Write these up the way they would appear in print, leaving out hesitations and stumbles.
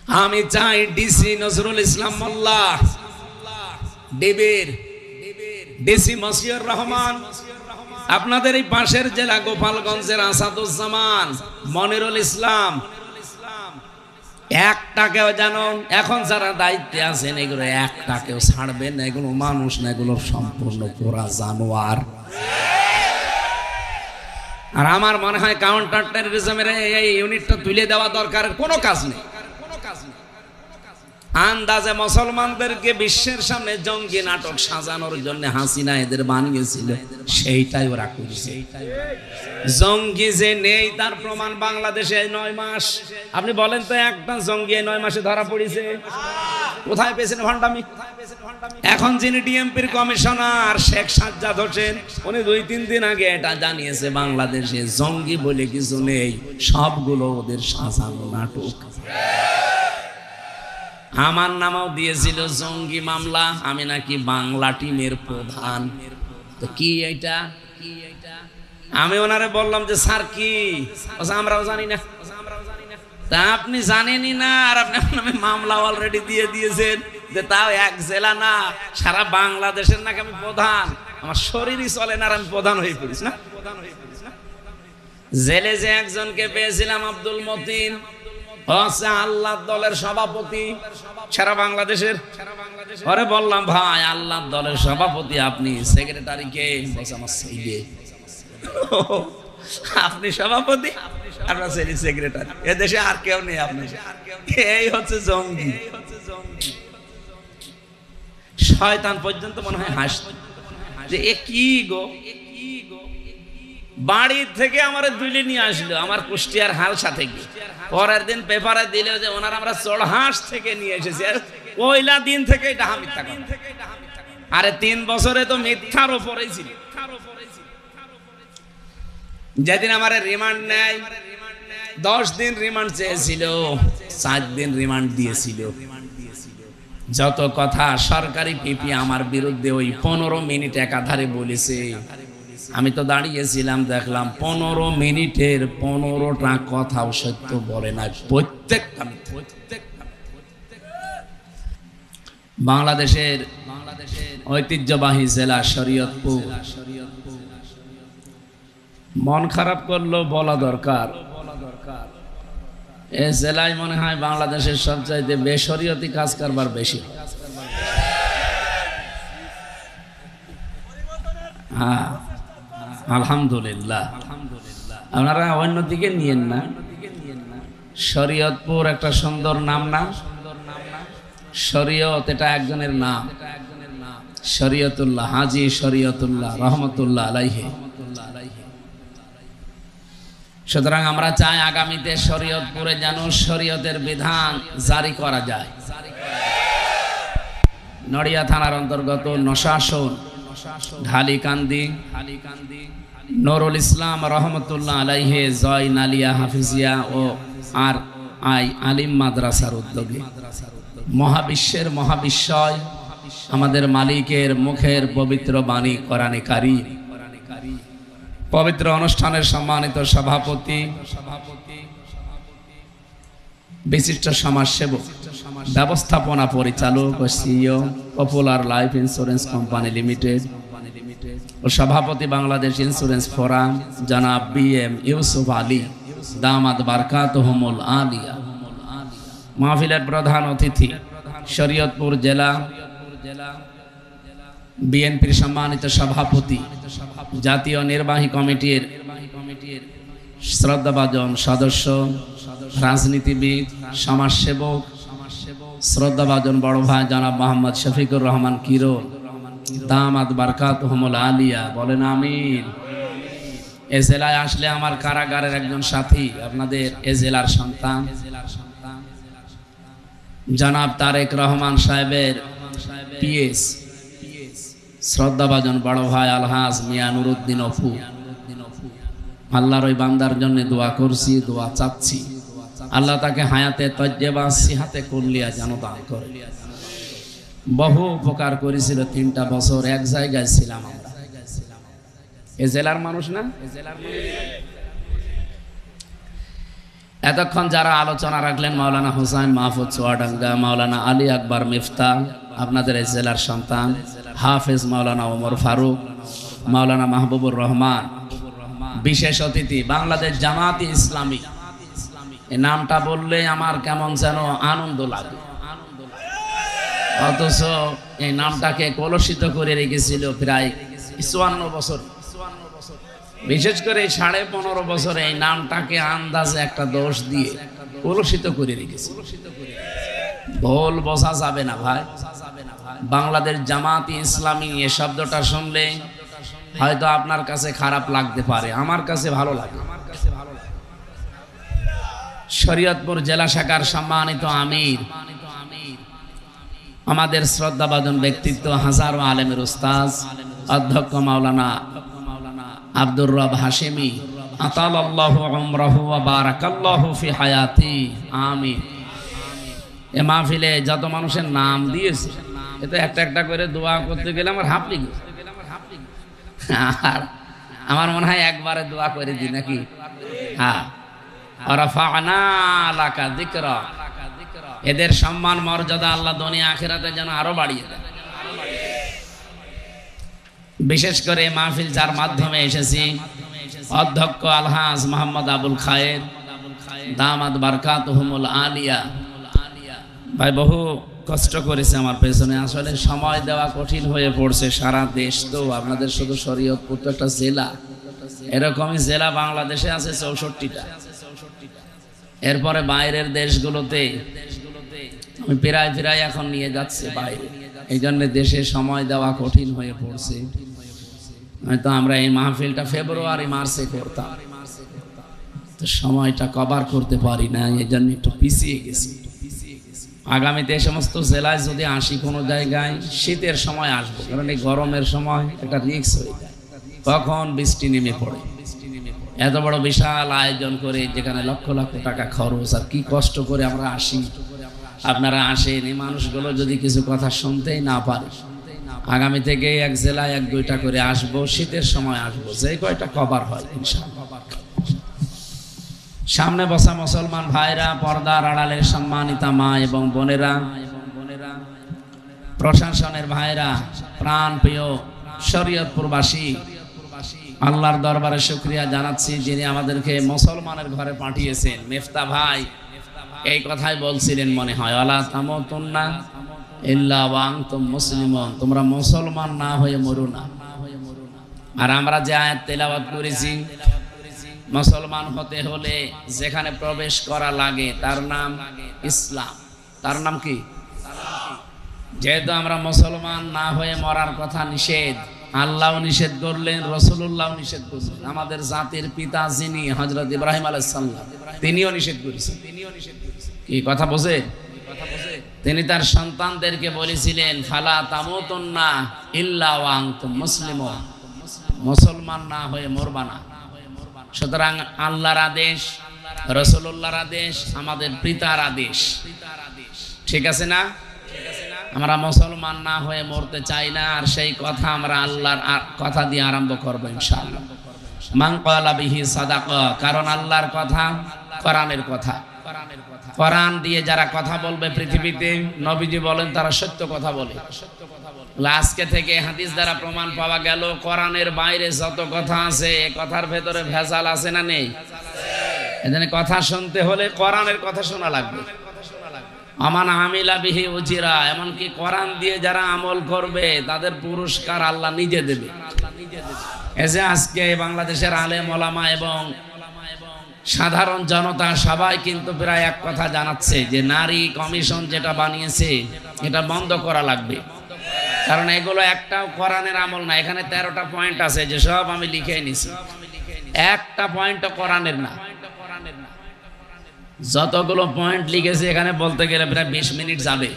আমি চাই ডিসি নজরুল ইসলাম মোল্লা, ডিবির ডিসি মশিউর রহমান, আপনাদের এই পাশের জেলা গোপালগঞ্জের আসাদুজ্জামান, মনিরুল ইসলাম, একটাকেও যেন এখন যারা দায়িত্বে আছেন এগুলো একটাকেও ছাড়বেন না। এগুলো মানুষ না, এগুলো সম্পূর্ণ পুরা জানোয়ার। আর আমার মনে হয় কাউন্টার টেররিজমের এই ইউনিটটা তুলে দেওয়া দরকারের কোনো কাজ নেই। আন্দাজে মুসলমানদেরকে বিশ্বের সামনে জঙ্গি নাটক সাজানোর জন্য হাসিনা এদের বানিয়েছিল, সেইটাই ওরা করছে। জঙ্গি যে নেই তার প্রমাণ বাংলাদেশে 9 মাস। আপনি বলেন তো একটা জঙ্গি 9 মাসে ধরা পড়েছে? কোথায় পেয়েছেন ভণ্ডামি? এখন যিনি ডিএমপির কমিশনার শেখ সাজ্জাদ হোসেন, উনি 2-3 দিন আগে এটা জানিয়েছে বাংলাদেশে জঙ্গি বলে কিছু নেই, সবগুলো ওদের সাজানো নাটক। আমার নামও দিয়েছিল জঙ্গি মামলা, আমি নাকি বাংলা টিমের প্রধান। তো কি এটা? আমি ওনারে বললাম যে স্যার কি? আমরাও জানি না। তা আপনি জানেনই না, আর আপনি নামে মামলা অলরেডি দিয়ে দিয়েছেন, যে তাও এক জেলা না, সারা বাংলাদেশের নাকি আমি প্রধান। আমার শরীরই চলে না, আর আমি প্রধান হয়ে পড়িস না। জেলে যে একজনকে পেয়েছিলাম আব্দুল মতিন, আল্লাহ দলের সভাপতি সারা বাংলাদেশের। পরে বললাম ভাই আল্লাহ দলের সভাপতি আপনি, সেক্রেটারি কে? বলছে আমার ছেলে। আপনি সভাপতি, আপনার ছেলে সেক্রেটারি, এ দেশে আর কেউ নেই। আপনি এই হচ্ছে জঙ্গি। শয়তান পর্যন্ত মনে হয় হাসত যে এ কি গো, বাড়ি থেকে আমার দুলে নিয়ে আসলো আমার কুষ্টিয়ার হালসা থেকে। পরের দিন পেপারে দিল যে ওনার আমরা চড়হাঁস থেকে নিয়ে এসেছি। ওইলা দিন থেকে এটা মিথ্যা কথা। আরে 3 বছরে তো মিথ্যার উপরেই ছিল। যেদিন আমার রিমান্ড নেয়, 10 দিন রিমান্ড চেয়েছিল, 4 দিন রিমান্ড দিয়েছিল। যত কথা সরকারি পিপি আমার বিরুদ্ধে ওই 15 মিনিট একাধারে বলেছে। আমি তো দাঁড়িয়েছিলাম, দেখলাম 15 মিনিটের 15টা কথাও সত্য বলে না, প্রত্যেকটা। বাংলাদেশের ঐতিহ্যবাহী জেলা শরীয়তপুর। মন খারাপ করলো বলা দরকার, এই জেলায় মনে হয় বাংলাদেশের সবচাইতে বেশরিয়তি কাজ কারবার বেশি। হ্যাঁ, আলহামদুলিল্লাহ। আপনারা অন্যদিকে নিয়েন না। শরীয়তপুর একটা সুন্দর নাম না? শরীয়ত এটা একজনের নাম, শরীয়তুল্লাহ, হাজী শরীয়তুল্লাহ রহমতুল্লাহ আলাইহি। সুতরাং আমরা চাই আগামীতে শরীয়তপুরে যেন শরীয়তের বিধান জারি করা যায়। নড়িয়া থানার অন্তর্গত নশাসন, ঢালিকান্দি, নুরুল ইসলাম রহমতুল্লাহ আলাইহি জয় নালিয়া হাফিজিয়া ও আর আই আলিম মাদ্রাসার উদ্যোগে মহাবিশ্বের মহাবিশ্বয় আমাদের মালিকের মুখের পবিত্র বাণী কোরআনে কারীম, পবিত্র অনুষ্ঠানের সম্মানিত সভাপতি, বিশিষ্ট সমাজসেবক, ব্যবস্থাপনা পরিচালক ও CEO popular life insurance company limited ও সভাপতি বাংলাদেশ ইন্স্যুরেন্স ফোরাম জনাব BM ইউসুফ আলী দামাত বারকাতুহুমুল আলিয়া। মাহফিলের প্রধান অতিথি শরীয়তপুর জেলা বিএনপির সম্মানিত সভাপতি, জাতীয় নির্বাহী কমিটির শ্রদ্ধাভাজন সদস্য, রাজনীতিবিদ, সমাজসেবক, শ্রদ্ধাভাজন বড় ভাই জনাব মোহাম্মদ শফিকুর রহমান কিরণ দামাত বারকাতুহুমুল আলিয়া, বলেন আমিন। এ জেলায় আসলে আমার কারাগারের একজন সাথী, আপনাদের এ জেলার সন্তান জনাব তারেক রহমান সাহেবের PS, শ্রদ্ধাভাজন বড় ভাই আলহাজ মিয়া নুরুদ্দিন অপু। আল্লাহর ওই বান্দার জন্য দোয়া করছি, দোয়া চাচ্ছি, আল্লাহ তাকে হায়াতে তজ্জেবা সিহাতে কুল্লিয়া যেন দান করে। বহু উপকার করেছিল, 3টা বছর এক জায়গায় ছিলাম আমরা। এ জেলার মানুষ না? এতক্ষণ যারা আলোচনা রাখলেন মাওলানা হুসাইন মাহফুজ চুয়াডাঙ্গা, মাওলানা আলী আকবর মিফতা আপনাদের এই জেলার সন্তান, হাফেজ মাওলানা ওমর ফারুক, মাওলানা মাহবুবুর রহমান, বিশেষ অতিথি বাংলাদেশ জামাতি ইসলামী। এই নামটা বললে আমার কেমন যেন আনন্দ লাগে, অথচ এই নামটাকে কলুষিত করে রেখেছিল প্রায় 54 বছর। বিশেষ করে 15.5 বছরে এই নামটাকে আন্দাজে একটা দোষ দিয়ে কলুষিত করে রেখেছে। ভুল বোঝা যাবে না ভাই। বাংলাদেশ জামাতি ইসলামী এ শব্দটা শুনলে হয়তো আপনার কাছে খারাপ লাগতে পারে, আমার কাছে ভালো লাগে। শরীয়তপুর জেলা শাখার সম্মানিত আমির, আমাদের শ্রদ্ধাভাজন ব্যক্তিত্ব, হাজারো আলেমের উস্তাদ অধ্যক্ষ মাওলানা আব্দুর রব হাশেমি, আতালাল্লাহু উমরাহু ওয়া বারাকাল্লাহু ফি হায়াতি, আমিন। এ মাহফিলে যত মানুষের নাম দিয়েছে, এতে একটা একটা করে দোয়া করতে গেলে আমার হাঁপলি গেছে। আর আমার মনে হয় একবারে দোয়া করে দিই নাকি? হ্যাঁ, রাফা'না লাকা যিকরা। এদের সম্মান মর্যাদা আল্লাহ দুনিয়া আখিরাতে যেন আরো বাড়িয়ে দেয়। বিশেষ করে মাহফিল যার মাধ্যমে এসেছি, অধ্যক্ষ আলহাজ মোহাম্মদ আবুল খায়ের দামাত বারকাতুহুমুল আলিয়া ভাই বহু কষ্ট করেছে আমার পেছনে। আসলে সময় দেওয়া কঠিন হয়ে পড়ছে। সারা দেশ তো আপনাদের শুধু শরীয়তপুর তো একটা জেলা, এরকমই জেলা বাংলাদেশে আছে 64টা। এরপরে বাইরের দেশগুলোতে আমি প্রায় এখন নিয়ে যাচ্ছে বাইরে, এই জন্য দেশে সময় দেওয়া কঠিন হয়ে পড়ছে। হয়তো আমরা এই মাহফিলটা ফেব্রুয়ারি মার্চে করতাম, তো সময়টা কভার করতে পারি না, এই জন্য একটু পিছিয়ে গেছি। আগামীতে এই সমস্ত জেলায় যদি আসি কোনো জায়গায়, শীতের সময় আসবো, কারণ এই গরমের সময় একটা রিস্ক হয়ে যায়, কখন বৃষ্টি নেমে পড়ে। এত বড় বিশাল আয়োজন করে যেখানে লক্ষ লক্ষ টাকা খরচ, আর কি কষ্ট করে আমরা আসি। আপনারা আসেন, এই মানুষগুলো যদি কিছু কথা শুনতেই না পারে, আগামী থেকে এক জেলায় 1-2টা করে আসবো, শীতের সময় আসবো, যে কয়টা কভার হয় ইনশাআল্লাহ। সামনে বসা মুসলমান ভাইরা, পর্দার আড়ালের সম্মানিতা মা এবং বোনেরা, প্রশাসনের ভাইরা, প্রাণ প্রিয় শরীয়তপুরবাসী, আল্লাহর দরবারে শুকরিয়া জানাচ্ছি যিনি আমাদেরকে মুসলমানের ঘরে পাঠিয়েছেন। মিফতা ভাই এই কথাই বলছিলেন মনে হয়, ওয়ালা তামুতুন্না ইল্লা ওয়া আনতুম মুসলিমুন, তোমরা মুসলমান না হয়ে মরো না। আর আমরা যে আয়াত তেলাওয়াত করেছি, মুসলমান হতে হলে যেখানে প্রবেশ করা লাগে তার নাম ইসলাম। তার নাম কি? যেহেতু আমরা মুসলমান না হয়ে মরার কথা নিষেধ, আল্লাহও নিষেধ করলেন, রাসূলুল্লাহও নিষেধ করলেন, আমাদের জাতির পিতা যিনি হযরত ইব্রাহিম আলাইহিস সালাম, তিনিও নিষেধ করেছেন। কি কথা বোঝে? তিনি তার সন্তানদেরকে বলেছিলেন, ফালা তামুতুন্না ইল্লা ওয়া আনতুম মুসলিমুন, মুসলমান না হয়ে মরবা না। সুতরাং আল্লাহর আদেশ, রাসূলুল্লাহর আদেশ, আমাদের পিতার আদেশ, ঠিক আছে না? আমরা মুসলমান না হয়ে মরতে চাই না, আর সেই কথা আমরা আল্লাহর কথা দিয়ে আরম্ভ করব ইনশাআল্লাহ। মান ক্বালা বিহি সাদাকা, কারণ আল্লাহর কথা কোরআনের কথা। কোরআন দিয়ে যারা কথা বলবে পৃথিবীতে, নবীজি বলেন তারা সত্য কথা বলে। আজকে থেকে হাদিস দ্বারা প্রমাণ পাওয়া গেল, কোরআনের বাইরে যত কথা আছে, এ কথার ভেতরে ভেজাল আছে না নেই? এজন্য কথা শুনতে হলে কোরআনের কথা শোনা লাগবে। আমান আমিলা বিহি উজিরা, এমনকি কোরআন দিয়ে যারা আমল করবে তাদের পুরস্কার আল্লাহ নিজে দেবে। এই যে আজকে বাংলাদেশের আলেম ওলামা এবং সাধারণ জনতা সবাই কিন্তু প্রায় এক কথা জানাচ্ছে যে নারী কমিশন যেটা বানিয়েছে এটা বন্ধ করা লাগবে, কারণ এগুলো একটাও কোরআনের আমল না। এখানে 13টা পয়েন্ট আছে, যে সব আমি লিখে নিছি, একটা পয়েন্টও কোরআনের না। যতগুলো পয়েন্ট লিখেছে এখানে বলতে গেলে প্রায় 20 মিনিট যাবে।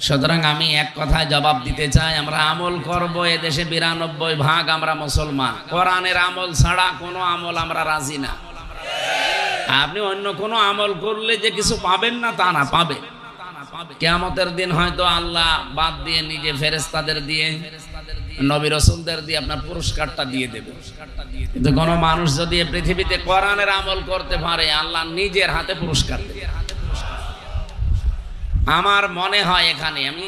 সুতরাং আমি এক কথায় জবাব দিতে চাই, আমরা আমল করব। এদেশে 92% আমরা মুসলমান, কোরআনের আমল ছাড়া কোনো আমল আমরা রাজি না। আপনি অন্য কোনো আমল করলে যে কিছু পাবেন না তা না, পাবেন। কিয়ামতের দিন হয়তো আল্লাহ বাদ দিয়ে নিজে ফেরেশতাদের দিয়ে নবী রাসূলদের দিয়ে আপনার পুরস্কারটা দিয়ে দেবে। কিন্তু কোনো মানুষ যদি পৃথিবীতে কোরআনের আমল করতে পারে আল্লাহ নিজের হাতে পুরস্কার দেবে। আমার মনে হয় এখানে, আমি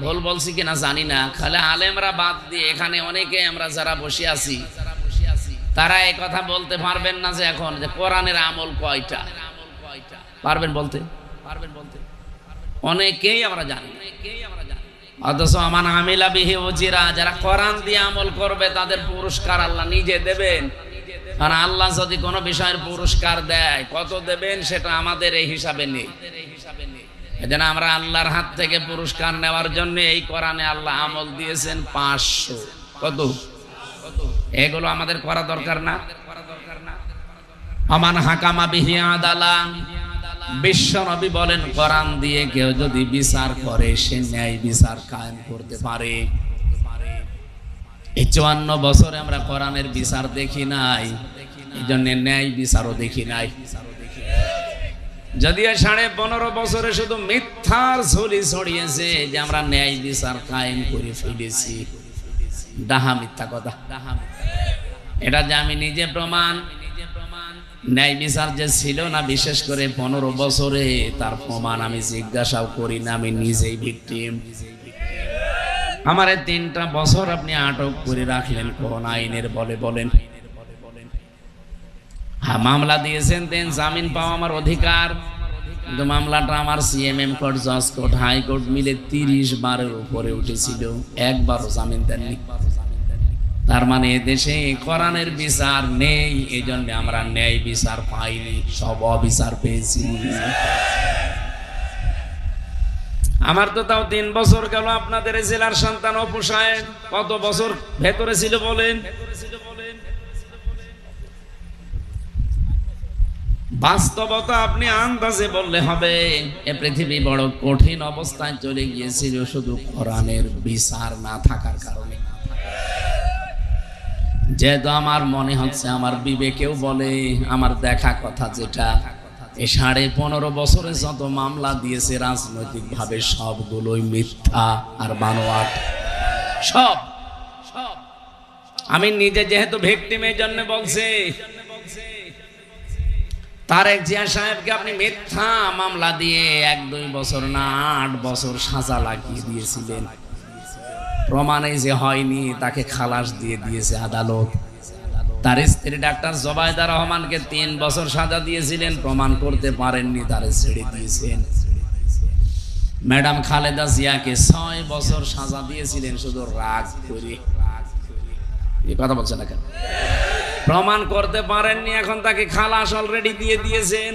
ভুল বলছি কিনা জানি না, খালি আলেমরা বাদ দিয়ে এখানে অনেকে আমরা যারা বসে আছি তারা এই কথা বলতে পারবেন না যে এখন যে কোরআনের আমল কয়টা পারবেন বলতে? অনেকেই আমরা জানি। অথচ আমান আমিলা বিহি উজিরা, যারা কোরআন দিয়ে আমল করবে তাদের পুরস্কার আল্লাহ নিজে দেবেন। আর আল্লাহ যদি কোনো বিষয়ের পুরস্কার দেয় কত দেবেন সেটা আমাদের এই হিসাবে নেই। এজন্য আমরা আল্লাহর হাত থেকে পুরস্কার নেওয়ার জন্য এই কোরআনে আল্লাহ আমল দিয়েছেন 500। কত? এগুলো আমাদের করা দরকার না? আমান হাকামা বিহি আদালা, বিশ্ব নবী বলেন কোরআন দিয়ে কেউ যদি বিচার করে সে ন্যায় বিচার কায়েম করতে পারে। এই 54 বছরে আমরা কোরআনের বিচার দেখি নাই, এই জন্য ন্যায় বিচারও দেখি নাই। যদিও 15.5 বছরে শুধু মিথ্যার ঝুলি ছড়িয়েছে যে আমরা ন্যায় বিচার কায়েম করে ফেলেছি। ডাহা মিথ্যা কথা, এটা যে আমি নিজে প্রমাণ। ন্যায় বিচার যে ছিল না বিশেষ করে 15 বছরে, তার প্রমাণ আমি জিজ্ঞাসাও করি না, আমি নিজেই ভিকটিম। আমার 3টা বছর আপনি আটক করে রাখলেন কোন আইনের বলে বলেন? হ্যাঁ, মামলা দিয়েছেন, দেন জামিন পাওয়া আমার অধিকার, কিন্তু মামলাটা আমার সিএমএম কোর্ট, জজ কোর্ট, হাইকোর্ট মিলে 30 বারের উপরে উঠেছিল, একবারও জামিন দেননি। তার মানে এদেশে কোরআনের বিচার নেই, এই জন্য আমরা ন্যায় বিচার পাইনি, সব অবিচার পেয়েছি। আমার তো তাও 3 বছর গেল। আপনাদের জেলার সন্তান অপু সাহেব কত বছর ভেতরে ছিল বলেন? বাস্তবতা আপনি আন্দাজে বললে হবে। এ পৃথিবী বড় কঠিন অবস্থায় চলে গিয়েছিল শুধু কোরআনের বিচার না থাকার কারণে। যেহেতু আমার মনে হচ্ছে, আমার বিবেকেও বলে, আমার দেখা কথা যেটা, এই 15.5 বছরে যত মামলা দিয়েছে রাজনৈতিক ভাবে সবগুলোই মিথ্যা আর বানোয়াট, সব। আমি নিজে যেহেতু ভিকটিমের জন্য বলছি, তারেক জিয়া সাহেবকে আপনি মিথ্যা মামলা দিয়ে 1-2 বছর না 8 বছর সাজা লাগিয়ে দিয়েছিলেন। প্রমাণে যে হয়নি তাকে খালাস দিয়ে দিয়েছে আদালত। তার স্ত্রী ডাক্তার জোবাইদা রহমানকে 3 বছর সাজা দিয়েছিলেন, প্রমাণ করতে পারেননি, তারে ছেড়ে দিয়েছেন। ম্যাডাম খালেদা জিয়াকে 6 বছর সাজা দিয়েছিলেন শুধু রাগ করে। এই কথা বলছে না কেন? প্রমাণ করতে পারেননি, এখন তাকে খালাস অলরেডি দিয়ে দিয়েছেন।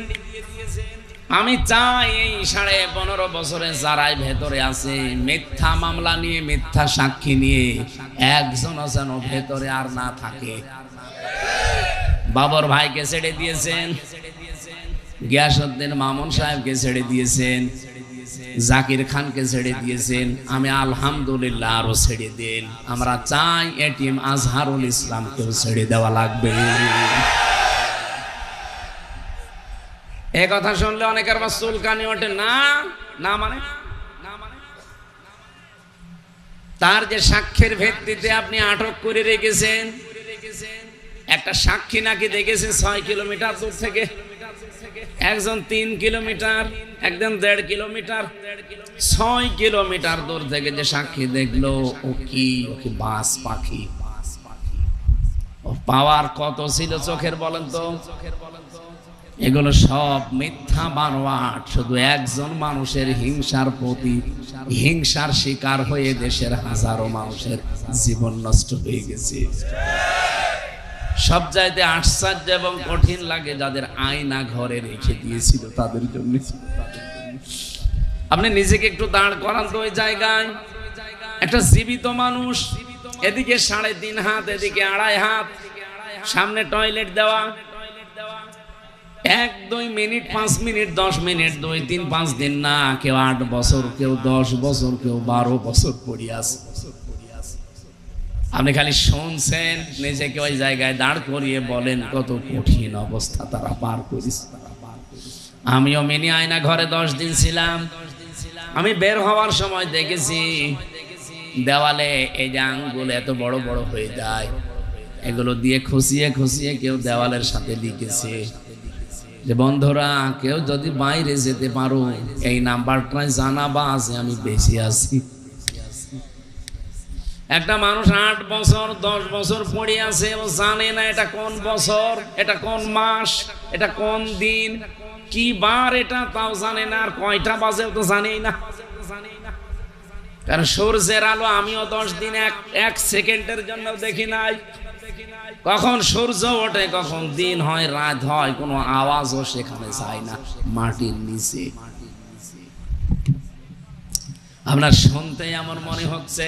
আমি চাই এই 15.5 বছরে যারাই ভেতরে আছে মিথ্যা মামলা নিয়ে, মিথ্যা সাক্ষী নিয়ে, একজনও যেন ভেতরে আর না থাকে। বাবর ভাইকে ছেড়ে দিয়েছেন, গিয়াসউদ্দিন মামুন সাহেবকে ছেড়ে দিয়েছেন, জাকির খানকে ছেড়ে দিয়েছেন। আমি আলহামদুলিল্লাহ আরো ছেড়ে দেন। আমরা চাই এটিএম আজহারুল ইসলামকেও ছেড়ে দেওয়া লাগবে। এই কথা শুনলে অনেকের বা চুলকানি ওঠে। না না মানে তার যে সাক্ষ্যের ভিত্তিতে আপনি আটক করে রেখেছেন, একটা সাক্ষী নাকি দেখেছে 6 কিলোমিটার দূর থেকে, একজন 3 কিলোমিটার, একজন 1.5 কিলোমিটার, 6 কিলোমিটার দূর থেকে যে সাক্ষী দেখলো, ও কি বাস পাখি। ও পাওয়ার কত ছিল চোখের বলেন তো? এগুলো সব মিথ্যা বানোয়াট। শুধু একজন মানুষের হিংসার প্রতি হিংসার শিকার হয়ে দেশের হাজারো মানুষের জীবন নষ্ট হয়ে গেছে। সব চাইতে আশ্চর্য এবং কঠিন লাগে যাদের আয়না ঘরে রেখে দিয়েছিল তাদের জন্য। আপনি নিজেকে একটু দাঁড় করান তো ওই জায়গায়। একটা জীবিত মানুষ, এদিকে 3.5 হাত, এদিকে 2.5 হাত, সামনে টয়লেট দেওয়া, 1-2 মিনিট, 5 মিনিট, 10 মিনিট, 2-3-5 দিন না, কেউ 8 বছর, কেউ 10 বছর, কেউ 12 বছর পড়ে আছে। আপনি খালি শুনছেন, নিজেকে ওই জায়গায় দাঁড় করিয়ে বলেন কত কঠিন অবস্থা তারা পার করেছে। আমিও মিনি আয়না ঘরে 10 দিন ছিলাম। আমি বের হওয়ার সময় দেখেছি দেওয়ালে এই যে আঙ্গুল এত বড় বড় হয়ে যায়, এগুলো দিয়ে খুশিয়ে খুশিয়ে কেউ দেওয়ালের সাথে লিখেছে যে বন্ধুরা কেউ যদি বাইরে যেতে পারো এই নাম্বারটাই জানাবা যে আমি বেঁচে আছি। একটা মানুষ 8 বছর 10 বছর পড়ে আছে, ও জানে না এটা কোন বছর, এটা কোন মাস, এটা কোন দিন, কি বার, এটা তাও জানে না, আর কয়টা বাজে তো জানেই না। কারণ সূর্যের আলো আমিও 10 দিন এক সেকেন্ডের জন্য দেখি নাই। কখন সূর্য ওঠে, কখন দিন হয়, রাত হয়, কোনো আওয়াজও সেখানে যায় না মাটির নিচে। আপনার শুনতেই আমার মনে হচ্ছে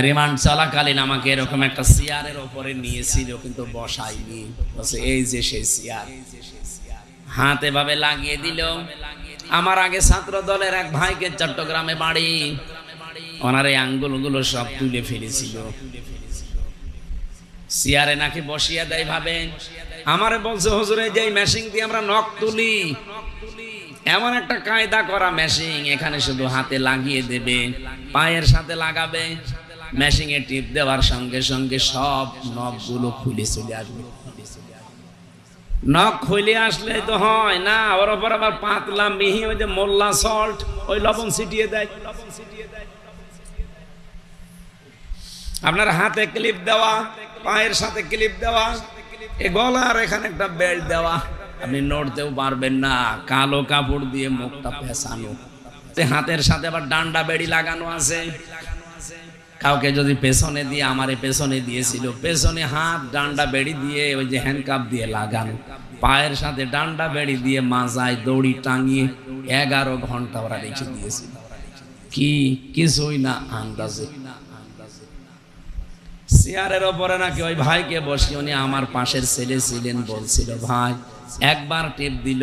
রিমান্ড চলাকালীন আমাকে এরকম একটা চেয়ারের উপরে নিয়েছিল, কিন্তু বসাইনি। এই যে সেই চেয়ার, হাত এভাবে লাগিয়ে দিল। আমার আগে ছাত্র দলের এক ভাইকে চট্টগ্রামে বাড়ি, ওনার এই আঙ্গুলগুলো সব তুলে ফেলেছিল। চেয়ারে নাকি বসিয়ে দেয় ভাবে। আমারে বলছে হুজুর এই যে মেশিন দিয়ে আমরা নখ তুলি, এমন একটা কায়দা করা মেশিন, এখানে শুধু হাতে লাগিয়ে দেবে, পায়ের সাথে লাগাবে, মেশিনে টিপ দেওয়ার সঙ্গে সঙ্গে সব নখগুলো খুলে চলে আসবে। নখ খুলে আসলে তো হয় না, ওর উপর আবার পাতলা মিহি ওই যে মোল্লা সল্ট, ওই লবণ ছিটিয়ে দেয়। আপনার হাতে ক্লিপ দেওয়া, পায়ের সাথে ক্লিপ দেওয়া, এ গলার এখানে একটা বেল্ট দেওয়া, আপনি নড়তেও পারবেন না, কালো কাপড় দিয়ে মুখটা পেঁচানো, হাতের সাথে আবার ডান্ডা বেড়ি লাগানো আছে। কাউকে যদি পেছনে দিয়ে, আমারে পেছনে দিয়েছিল, পেছনে হাত ডান্ডা বেড়ি দিয়ে ওই যে হ্যান্ডকাপ দিয়ে লাগানো, পায়ের সাথে ডান্ডা বেড়ি দিয়ে মাজায় দড়ি টাঙিয়ে 11 ঘন্টা ওরা রেখে দিয়েছিল। কি কিছুই না, আন্দাজে। চেয়ারের ওপরে নাকি ওই ভাইকে বসিয়ে, উনি আমার পাশের ছেলে ছিলেন, বলছিল ভাই একবার টিপ দিল,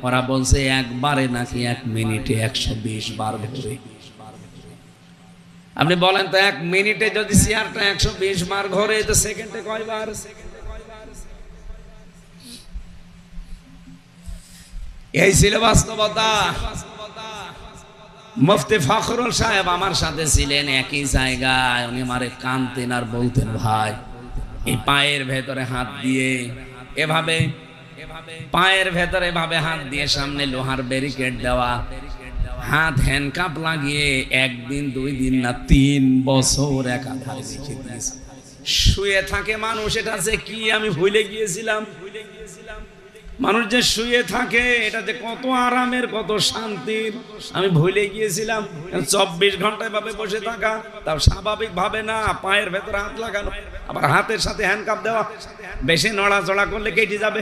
ওরা বলছে একবারে নাকি 1 মিনিটে 120 বার ঘুরে। আপনি বলেন তো 1 মিনিটে যদি চেয়ারটা 120 বার ঘোরে, তো সেকেন্ডে কয়বার? এই ছিল বাস্তবতা। মুফতি ফখরুল সাহেব আমার সাথে ছিলেন একই জায়গায়, উনি আমারে কানতেন আর বলতেন ভাই এই পায়ের ভেতরে হাত দিয়ে এভাবে, পায়ের ভেতরে এভাবে হাত দিয়ে, সামনে লোহার ব্যারিকেড দেওয়া, হাত হ্যান্ডকাপ লাগিয়ে 1 দিন 2 দিন না 3 বছর একাধারে রেখে দিয়েছে। শুয়ে থাকে মানুষ, এটা যে কি আমি ভুলে গিয়েছিলাম। মানুষ যে শুয়ে থাকে এটা যে কত আরামের, কত শান্তির, আমি ভুলে গিয়েছিলাম। 24 ঘন্টা এভাবে বসে থাকা, তাও স্বাভাবিক ভাবে না, পায়ের ভেতরে হাত লাগানো, আবার হাতের সাথে হ্যান্ডকাপ দেওয়া, বেশি নড়াচড়া করলে কেটে যাবে।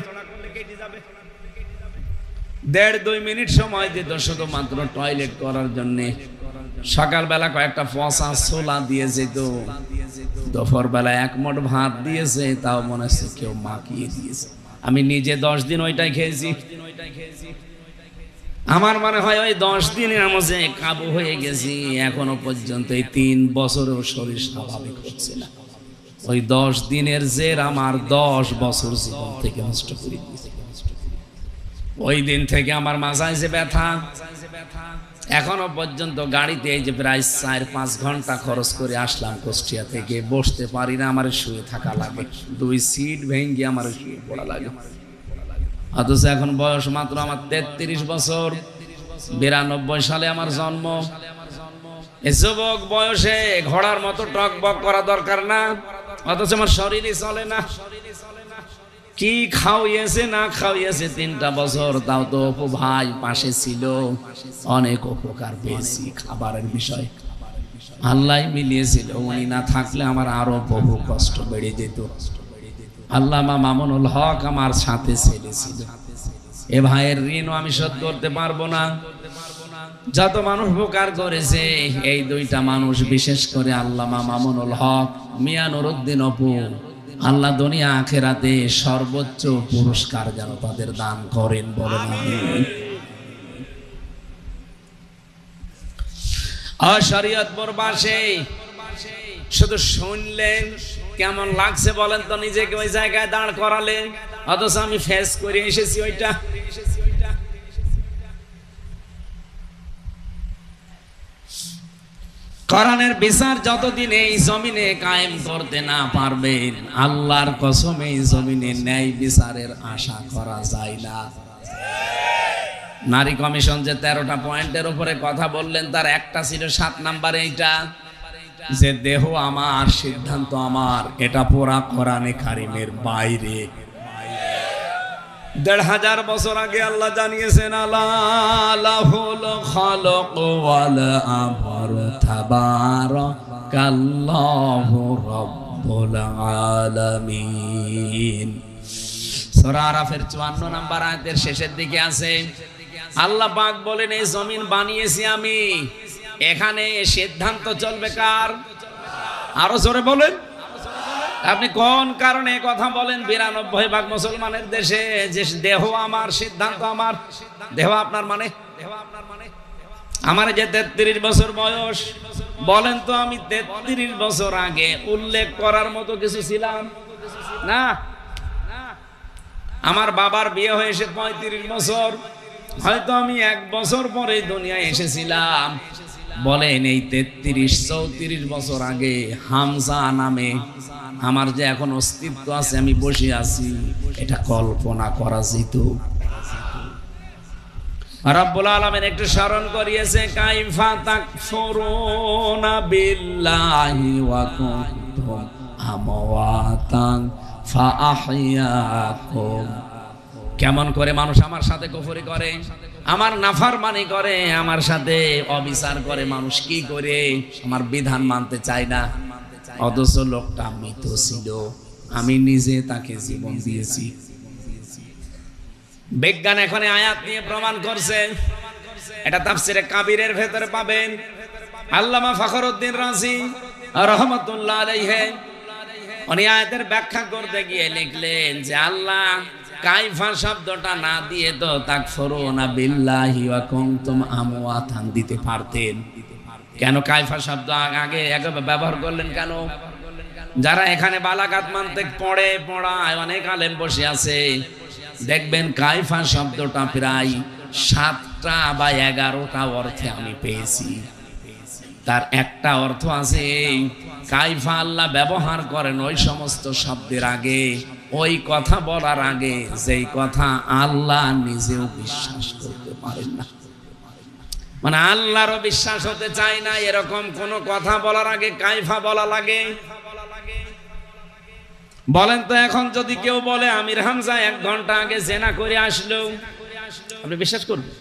1.5-2 মিনিট সময় দিত শুধুমাত্র টয়লেট করার জন্য। সকালবেলা কয়েকটা পচা ছোলা দিয়ে যেত, দুপুর বেলা 1 মুঠ ভাত দিয়েছে, তাও মনে হচ্ছে কেউ মাখিয়ে দিয়েছে। আমি নিজে 10 দিন ওইটাই খেয়েছি। আমার মনে হয় ওই 10 দিনে আমার যে কাবু হয়ে গেছি, এখনো পর্যন্ত এই 3 বছরেও শরীর স্বাভাবিক হচ্ছে না। ওই 10 দিনের জের আমার 10 বছর জীবন থেকে নষ্ট করে দিয়েছে। ওই দিন থেকে আমার মাথায় যে ব্যথা, এখনো পর্যন্ত গাড়িতে এই যে প্রায় 4-5 ঘন্টা খরচ করে আসলাম কুষ্টিয়া থেকে, বসতে পারি না, আমার শুয়ে থাকা লাগে, 2 সিট ভেঙে আমার শুয়ে পড়া লাগে। অথচ এখন বয়স মাত্র আমার 33 বছর, 92 সালে আমার জন্ম। এই যুবক বয়সে ঘোড়ার মতো টকবক করা দরকার না, অথচ আমার শরীরই চলে না। কি খাওয়িয়েছে না খাওয়িয়েছে 3টা বছর, তাও তো অপু ভাই পাশে ছিল, অনেক উপকার পেয়েছি খাবারের বিষয়, আল্লাহ মিলিয়েছিল। উনি না থাকলে আমার আরো বহু কষ্ট বেড়ে যেত। আল্লামা মামুনুল হক আমার সাথে ছেলে ছিল। এ ভাইয়ের ঋণও আমি শোধ করতে পারবো না। যত মানুষ উপকার করেছে, এই 2টা মানুষ, বিশেষ করে আল্লামা মামুনুল হক, মিয়া নুরুদ্দিন অপু, আল্লাহ দুনিয়া আখেরাতে সর্বোচ্চ পুরস্কার যেন তাদের দান করেন, বলেন আমিন। শরীয়তপুর বাসে শুধু শুনলেন, কেমন লাগছে বলেন তো নিজেকে ওই জায়গায় দাঁড় করালেন, অথচ আমি ফেস করে এসেছি ওইটা। কোরআনের বিচার যতদিন এই জমিনে কায়েম করতে না পারবেন, আল্লাহর কসম এই জমিনে ন্যায় বিচারের আশা করা যায় না। নারী কমিশন যে 13টা পয়েন্টের উপরে কথা বললেন, তার একটা ছিল 7 নম্বরে এইটা যে দেহ আমার, সিদ্ধান্ত আমার। এটা পুরা কোরআনে কারিমের বাইরে। 1500 বছর আগে আল্লাহ জানিয়েছেন, আলাহুল খালাক ওয়াল আমর তাবারাকাল্লাহু রাব্বুল আলামিন। সূরা আরাফের 54 নম্বর আয়াতের শেষের দিকে আছে, আল্লাহ পাক বলেন এই জমিন বানিয়েছি আমি, এখানে সিদ্ধান্ত চলবে কার? আরো জোরে বলেন। আপনি কোন কারণে কথা বলেন 92% মুসলমানের দেশে যে দেহ আমার, সিদ্ধান্ত আমার? দেহ আপনার মানে? আমার যে 33 বছর বয়স, বলেন তো আমি 33 বছর আগে উল্লেখ করার মতো কিছু ছিলাম না? আমার বাবার বিয়ে হয়েছে 35 বছর, হয়তো আমি 1 বছর পরে দুনিয়ায় এসেছিলাম। বলেন এই 33-34 বছর আগে হামজা নামে আমার যে এখন অস্তিত্ব আছে, আমি বসে আছি, এটা কল্পনা করা যেত? রব্বুল আলামিন একটু স্মরণ করিয়েছে, কাইফা তাকফুরুনা বিল্লাহি ওয়া কুনতুম আমওয়াতান ফাআহইয়াকুম। কেমন করে মানুষ আমার সাথে কুফরি করে, আমার নাফরমানি করে, আমার সাথে অবিচার করে, মানুষ কি করে আমার বিধান মানতে চায় না, অথচ লোকটা মৃত ছিল, আমি নিজে তাকে জীবন দিয়েছি। বিজ্ঞান এখন আয়াত নিয়ে প্রমাণ করছে, এটা তাফসিরে কাবিরের ভেতরে পাবেন। আল্লামা ফখরুদ্দিন রাজি রাহমাতুল্লাহ আলাইহি উনি আয়াতের ব্যাখ্যা করতে গিয়ে লিখলেন যে আল্লাহ কাইফা শব্দটা না দিয়ে তো তাকফুরুনা বিল্লাহি ওয়া কুনতুম আমওয়াতান দিতে পারতেন। কেন কাইফা শব্দ আগে ব্যবহার করলেন কেন? যারা এখানে বালাগাত মানতিক পড়ায় অনেক আলেম বসে আছে, দেখবেন কাইফা শব্দটা প্রায় 7টা বা 11টা অর্থে আমি পেয়েছি। তার একটা অর্থ আছে, কাইফা আল্লাহ ব্যবহার করেন ওই সমস্ত শব্দের আগে, ওই কথা বলার আগে যেই কথা আল্লাহ নিজেও বিশ্বাস করতে পারেন না, মানে আল্লাহরও বিশ্বাস হতে চায় না, এরকম কোন কথা বলার আগে কাইফা বলা লাগে। বলেন তো এখন যদি কেউ বলে আমির হামজা 1 ঘন্টা আগে জেনা করে আসলো, আপনি বিশ্বাস করবেন?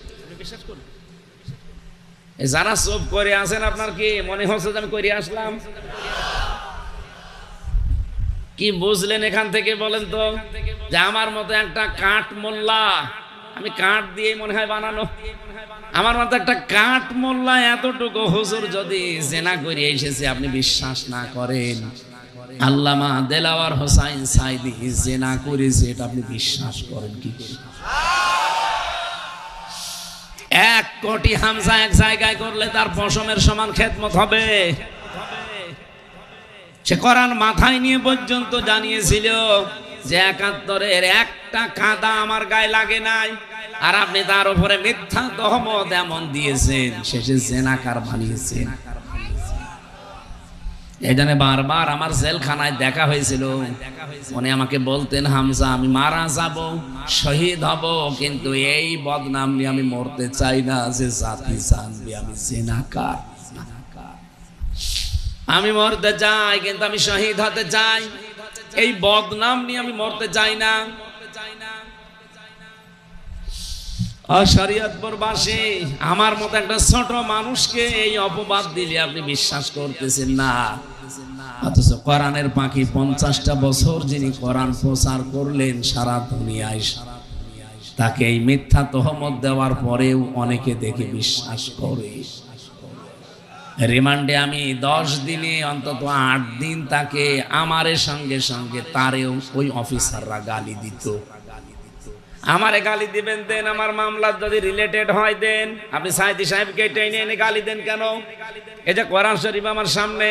যারা চুপ করে আছেন, আপনার কি মনে হচ্ছে যে আমি করে আসলাম? কি বুঝলেন এখান থেকে বলেন তো? যে আমার মতো একটা কাঠ মোল্লা, আমি কাঠ দিয়ে মনে হয় বানানো, আমার মতো একটা কাঠ মোল্লা এতটুকু হুজুর যদি জেনা করে এসেছে, আপনি বিশ্বাস না করেন, আল্লামা দেলাওয়ার হোসাইন সাইদি জেনা করেছে, এটা আপনি বিশ্বাস করেন কি? 1 কোটি হামজা এক জায়গায় করলে তার পশমের সমান খেদমত হবে। সে কোরআন মাথায় নিয়ে পর্যন্ত জানিয়েছিল যে 71-এর একটা কাদা আমার গায়ে লাগে নাই, আর আপনি তার উপরে মিথ্যা তহমত এমন দিয়েছেন, শেষে জেনাকার বানিয়েছেন। এই জন্য বারবার আমার জেলখানায় দেখা হয়েছিল, উনি আমাকে বলতেন, হামজা আমি মারা যাব, শহীদ হব, কিন্তু এই বদনাম নিয়ে আমি মরতে চাই না যে জাতি জানবে আমি জেনাকার। আমি মরতে চাই কিন্তু আমি শহীদ হতে চাই, এই বদনাম নিয়ে আমি মরতে চাই না। শরীয়তপুরবাসী আমার মতো একটা ছোট মানুষকে এই অপবাদ দিলে আপনি বিশ্বাস করতেছেন না, অথচ কোরআনের পাখি 50টা বছর যিনি কোরআন প্রচার করলেন সারা দুনিয়ায়, তাকে এই মিথ্যা তহমত দেওয়ার পরেও অনেকে দেখে বিশ্বাস করে। রিমান্ডে আমি 10 দিনে অন্তত 8 দিন তাকে আমারে সঙ্গে সঙ্গে তারেও ওই অফিসাররা গালি দিত। আমারে গালি দিবেন দেন, আমার মামলা যদি রিলেটেড হয় দেন, আপনি সাইদি সাহেবকে টেনে এনে গালি দেন কেন? এই যে কোরআন শরীফ আমার সামনে,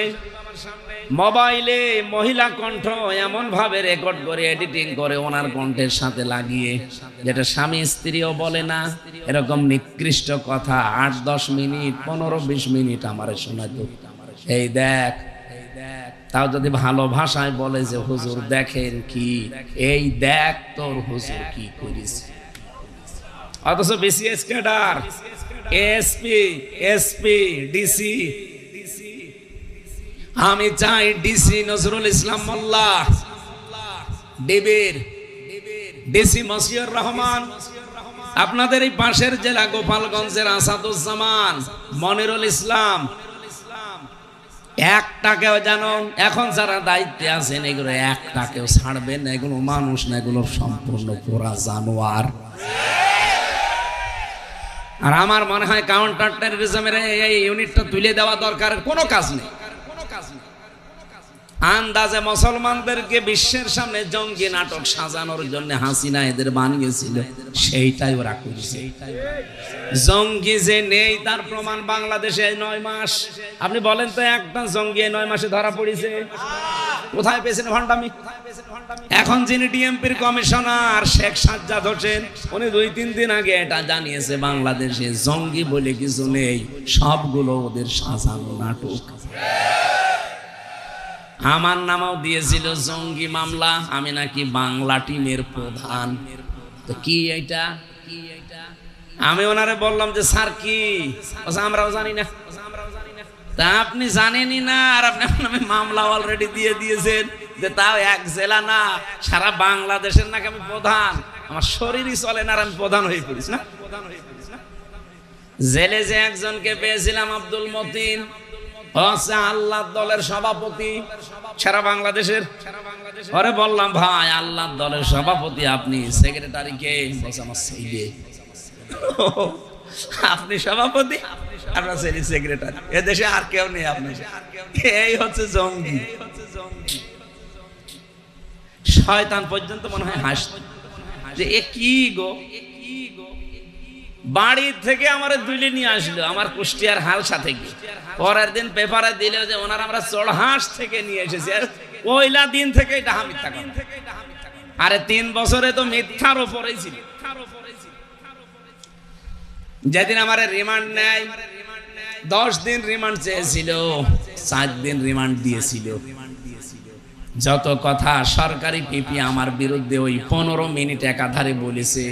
মোবাইলে মহিলা কণ্ঠ এমন ভাবে রেকর্ড করে এডিটিং করে ওনার কণ্ঠের সাথে লাগিয়ে, যেটা স্বামী স্ত্রীও বলে না, এরকম নিকৃষ্ট কথা 8-10 মিনিট 15-20 মিনিট আমারে শোনাতো। এই দেখ, তাও যদি ভালো ভাষায় বলে যে হুজুর দেখেন কি, এই দেখ তোর হুজুর কি করেছে। অথচ BCS cadre, SP, SP, DC. আমি চাই ডিসি নজরুল ইসলাম মোল্লা, ডিবির ডিসি মশিউর রহমান, আপনাদের এই পাশের জেলা গোপালগঞ্জের আসাদুজ্জামান, মনিরুল ইসলাম, একটাকেও জানো এখন যারা দায়িত্বে আছেন এগুলো একটাকেও ছাড়বেন না। এগুলো মানুষ না, এগুলো সম্পূর্ণ পুরা জানোয়ার। আর আমার মনে হয় কাউন্টার টেররিজমের এই ইউনিটটা তুলে দেওয়া দরকার, কোনো কাজ নেই। আন্দাজে মুসলমানদেরকে বিশ্বের সামনে জঙ্গি নাটক সাজানোর জন্য হাসিনা এদের বানিয়েছিল, সেইটাই ওরা করেছে। জঙ্গি যে নেই তার প্রমাণ বাংলাদেশে 9 মাস। আপনি বলেন তো একটা জঙ্গি 9 মাসে ধরা পড়েছে? কোথায় পেয়েছেন ভণ্ডামি? এখন যিনি ডিএমপির কমিশনার শেখ সাজ্জাদ হোসেন, উনি 2-3 দিন আগে এটা জানিয়েছে বাংলাদেশে জঙ্গি বলে কিছু নেই, সবগুলো ওদের সাজানো নাটক। আমার নামও দিয়েছিল জঙ্গি মামলা, আমি নাকি বাংলা টিমের প্রধান। তো কি এটা? আমি ওনারে বললাম যে স্যার কি? আমরাও জানি না। তা আপনি জানেনই না, আর আপনি নামে মামলা অলরেডি দিয়ে দিয়েছেন, যে তাও এক জেলা না, সারা বাংলাদেশের নাকি আমি প্রধান। আমার শরীরই চলে না আর আমি প্রধান হয়ে পড়িস না। জেলে যে একজনকে পেয়েছিলাম আব্দুল মতিন, আল্লাহ দলের সভাপতি সারা বাংলাদেশের, পরে বললাম ভাই আল্লাহ দলের সভাপতি আপনি, সেক্রেটারি কে? আমার ছেলে। আপনি সভাপতি, আপনার ছেলে সেক্রেটারি, এদেশে আর কেউ নেই আপনার। এই হচ্ছে জঙ্গি। শয়তান পর্যন্ত মনে হয় হাসত যে এ কি গো, বাড়ি থেকে আমার দুলে নিয়ে আসলো আমার কুষ্টিয়ার হালসা থেকে। পরের দিন পেপারে দিল যে ওনার আমরা চড়হাঁস থেকে নিয়ে এসেছি। আর পয়লা দিন থেকে এটা মিথ্যা কথা। আরে 3 বছরে তো মিথ্যার উপরেই ছিল। যেদিন আমার রিমান্ড নেয়, 10 দিন রিমান্ড চেয়েছিল, 4 দিন রিমান্ড দিয়েছিল। যত কথা সরকারি পিপি আমার বিরুদ্ধে ওই 15 মিনিট একাধারে বলেছে।